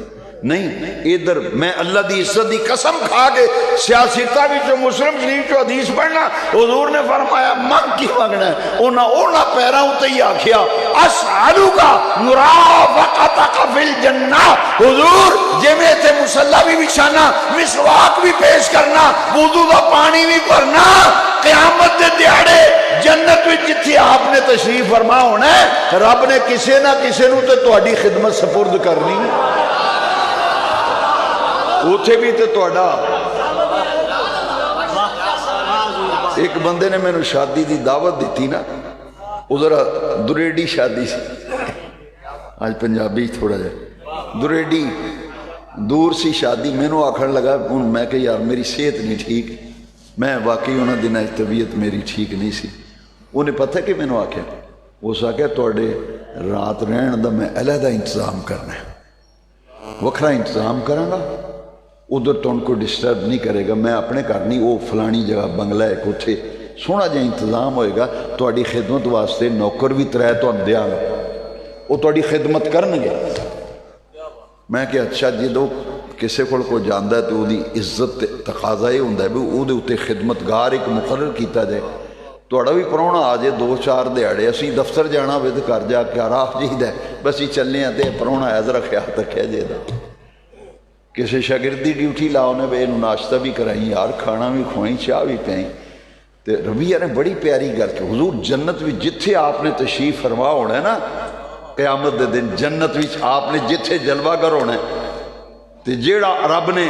نہیں ادھر میں اللہ دی عزت دی قسم کھا کے سیاستہ بھی جو مسلم شریف جو حدیث پڑھنا حضور نے فرمایا منگ کی منگنا ہے اونا پیراں تے ہی آکھیا اسالوکا مرافقتک فی الجنہ حضور جے میں تے مصلی بھی بچھانا مسواک بھی پیش کرنا وضو دا پانی بھی بھرنا قیامت دے دیہڑے جنت وچ جتھے آپ نے تشریف فرما ہونا ہے رب نے کسے نہ کسے نو تے تہاڈی خدمت سپرد کرنی اوتھے بھی تے تہاڈا ایک بندے نے میں نے شادی دی دعوت دیتی نا ادھر دریڈی شادی سی آج پنجابی تھوڑا جا دریڈی دور سی شادی میں نے آکھن لگا میں کہ یار میری صحت نہیں ٹھیک میں واقعی انہوں دن طبیعت میری ٹھیک نہیں سی انہیں پتہ کہ میں نے آکھیا اس آکھیا توڑے رات رہن دا میں علیحدہ انتظام کرنا ہے وکھرا انتظام کروں گا ادھر تو ان کو ڈسٹرب نہیں کرے گا میں اپنے گھر نہیں وہ فلانی جگہ بنگلہ ایک اتھے سونا جہاں انتظام ہوئے گا تہاڈی خدمت واسطے نوکر بھی ترے تو دیا گا وہ تہاڈی خدمت کرنگے میں کہ اچھا جدو کسے کو جاندا ہے تو وہ دی عزت تقاضا یہ ہوندا ہے بھی وہ دے اتے خدمتگار ایک مقرر کیتا جائے تہاڈا بھی پرونا آ جائے 2-4 دیہڑے اسی دفتر جانا ہوئے تو کر جا کے راہ جہید ہے بس ہی چلنے ہیں تے پرونا ہے ذرا خیال رکھیا جائے دا کسی شاگردی ڈیوٹی لاؤ نے بے ناشتہ بھی کرائیں یار کھانا بھی کھوائیں چاہ بھی پئیں تے ربیہ نے بڑی پیاری گل کہ حضور جنت بھی جتھے آپ نے تشریف فرما ہونا ہے نا قیامت دے دن جنت بھی آپ نے جتھے جلوہ گر ہونا ہے تے جیڑا رب نے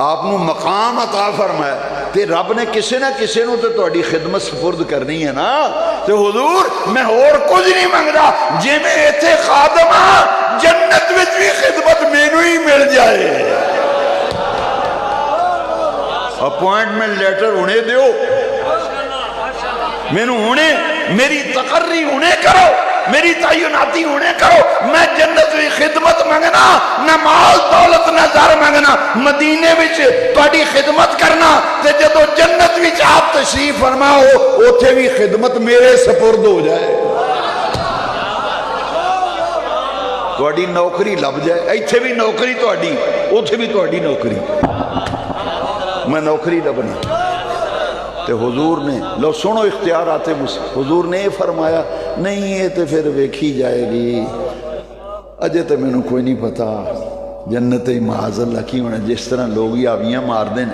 آپ نو مقام عطا فرمایا تے رب نے کسے نہ کسے نو تے تہاڈی خدمت سپرد کرنی ہے نا تے حضور میں اور کچھ نہیں منگدا جے میں ایتھے خادم ہاں جنت وچ بھی خدمت مینوں ہی مل جائے اپوائنٹمنٹ لیٹر ہونے دیو مینوں ہونے میری تقرری ہونے کرو میری تعیناتی ہونے کرو میں جنت کی خدمت منگنا نہ مال دولت نہ زر منگنا مدینے وچ تہاڈی خدمت کرنا تے جدو جنت وچ آپ تشریف فرماؤ اوتھے بھی خدمت میرے سپرد ہو جائے تہاڈی نوکری لب جائے ایتھے بھی نوکری تہاڈی اوتھے بھی تہاڈی نوکری میں نوکری لبنا تے حضور نے لو سنو اختیارات حضور نے فرمایا نہیں یہ تو پھر ویکھی جائے گی اجے تو میں نے کوئی نہیں پتا جنت معاذ اللہ کی ہونا جس طرح لوگ ہی آویاں مار دیں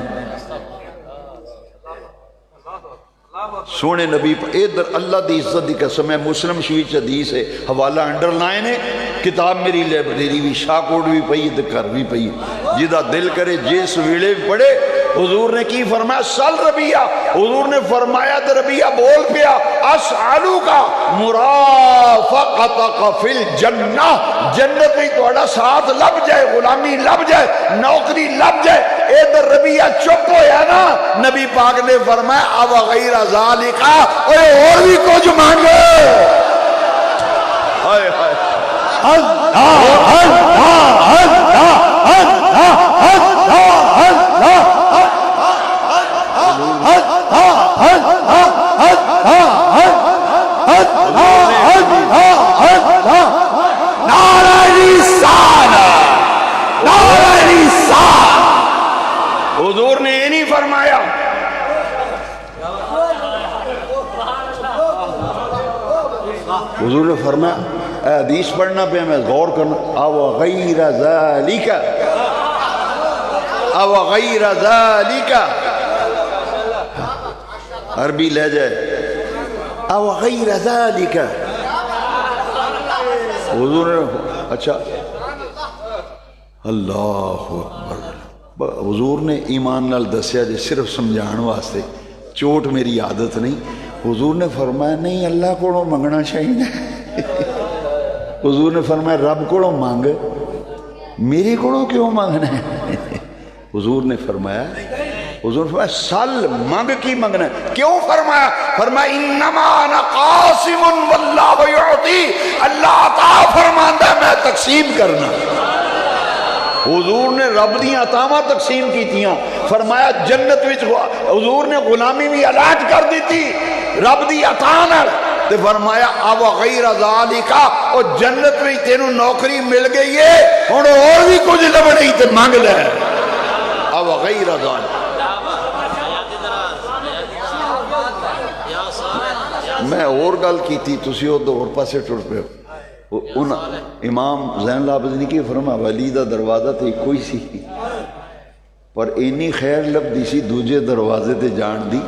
سونے نبی ادھر اللہ دی عزت دی قسم ہے مسلم شریف حدیث ہے حوالہ انڈر لائن ہے کتاب میری لائبریری بھی شاہ کوٹ بھی پئی تے گھر بھی پئی جدا دل کرے جس ویلے پڑھے حضور نے کی فرمایا سل ربیہ حضور نے فرمایا تو ربیہ بول پیا اسالوکا مرافقتک فی الجنہ جنت میں تہاڈا ساتھ لب جائے غلامی لب جائے نوکری لب جائے ادھر ربیہ چپ ہویا نا نبی پاک نے فرمایا اب غیر ذالک اوے اور بھی کچھ مانگے ہائے ہائے اللہ اللہ اللہ حضور نے یہ نہیں فرمایا حضور نے فرمایا اے حدیث پڑھنا پہ میں غور کرنا او غیر ذالک او غیر ذالک عربی لے جائے او غیر ذالک حضور نے اچھا اللہ اکبر حضور نے ایمان نال دسیا جے صرف سمجھان واسطے چوٹ میری عادت نہیں حضور نے فرمایا نہیں اللہ کو منگنا چاہیے حضور نے فرمایا رب کو مانگ میری کو کیوں مانگنا ہے حضور نے فرمایا سل مانگ کی منگنا ہے کیوں فرمایا فرمایا انما انا قاسم واللہ یعطی اللہ عطا فرماندا ہے میں تقسیم کرنا حضور نے رب دیاں عطاواں تقسیم کی تیاں فرمایا جنت وچ حضور نے غلامی بھی الاٹ کر دی تھی رب دی عطا نال تے فرمایا اب غیر ذالکا او جنت میں تینوں نوکری مل گئی ہے ہن اور بھی کچھ لبڑی تے مانگ لے اب غیر ذالکا میں اور گل کی تھی تسی او دو اور پاسے ٹر پے ان امام زین العابدین کی فرما ولی دا دروازہ تے کوئی سی پر اینی خیر لبدی سی دوجے دروازے تے جان دی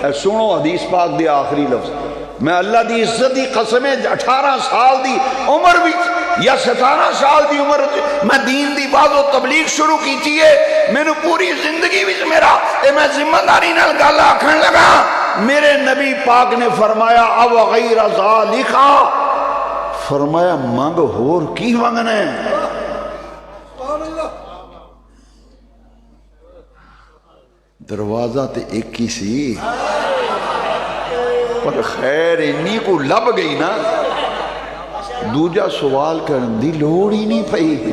اے سنو حدیث پاک دی آخری لفظ میں اللہ دی عزت دی قسمیں 18 سال دی عمر بھی یا 17 سال دی عمر میں دین دی باز و تبلیغ شروع کی تھی میں نے پوری زندگی بھی میرا میں ذمہ داری نال گل آکھن لگا میرے نبی پاک نے فرمایا اب غیر ذالکا فرمایا مانگ ہور کی مانگنا ہے دروازہ تے ایک ہی سی پر خیر انی کو لب گئی نا دوجا سوال کرن دی لوڑ ہی نہیں پئی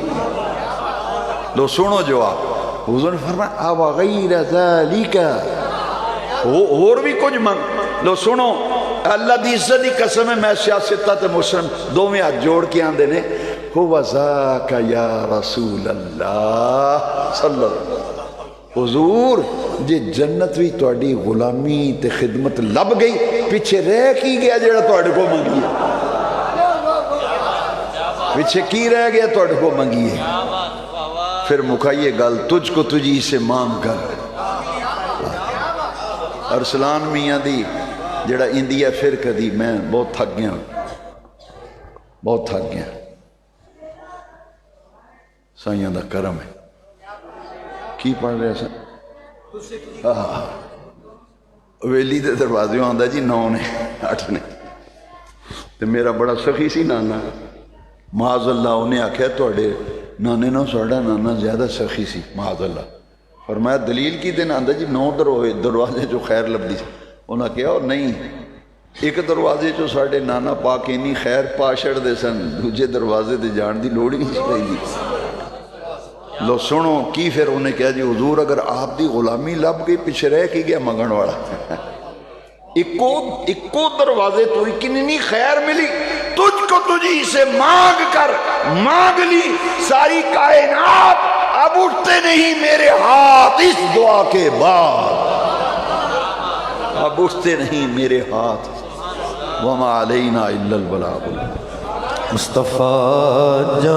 لو سنو جواب حضور نے فرمایا اب غیر ذالکا اور بھی کچھ مانگ لو سنو اللہ دی عزت دی قسم ہے میں سیاستہ تے مسلم دو میں ہاتھ جوڑ کے آندے نے ہوا ذاک یا رسول اللہ صلی اللہ علیہ وسلم حضور جے جنت بھی تواڈی غلامی تے خدمت لب گئی پیچھے رہ کی گیا جڑا تواڈے کو منگی ہے پیچھے کی رہ گیا تواڈے کو منگی ہے پھر مکھائیے گل تجھ کو تجھی سے مانگ کر ارسلان میاں دی جڑا انڈیا پھر کدی میں بہت تھک گیا سائیاں دا کرم ہے کی پڑھ رہے سن ویلی دے دروازے آندا جی 9 نے 8 نے تے میرا بڑا سخی سی نانا معاذ اللہ انہیں آکھیا توڑے نانے نو ساڑا نانا زیادہ سخی سی معاذ اللہ فرمایا دلیل کی دن آندا جی 9 دروازے جو خیر لبدی سی انہاں کہا اور نہیں ایک دروازے جو ساڑے نانا پاک اینی خیر پاشڑ دے سن دوجے دروازے دے جان دی لوڑی نہیں چاہی دی لو سنو کی پھر انہیں کہا جی حضور اگر آپ دی غلامی لب گئی پیچھے رہ کی گیا مگن والا اکو دروازے تو اتنی خیر ملی تجھ کو تجھی سے مانگ کر مانگ لی ساری کائنات اب اٹھتے نہیں میرے ہاتھ اس دعا کے بعد اب اٹھتے نہیں میرے ہاتھ وما علینا الا البلاغ مصطفیٰ جان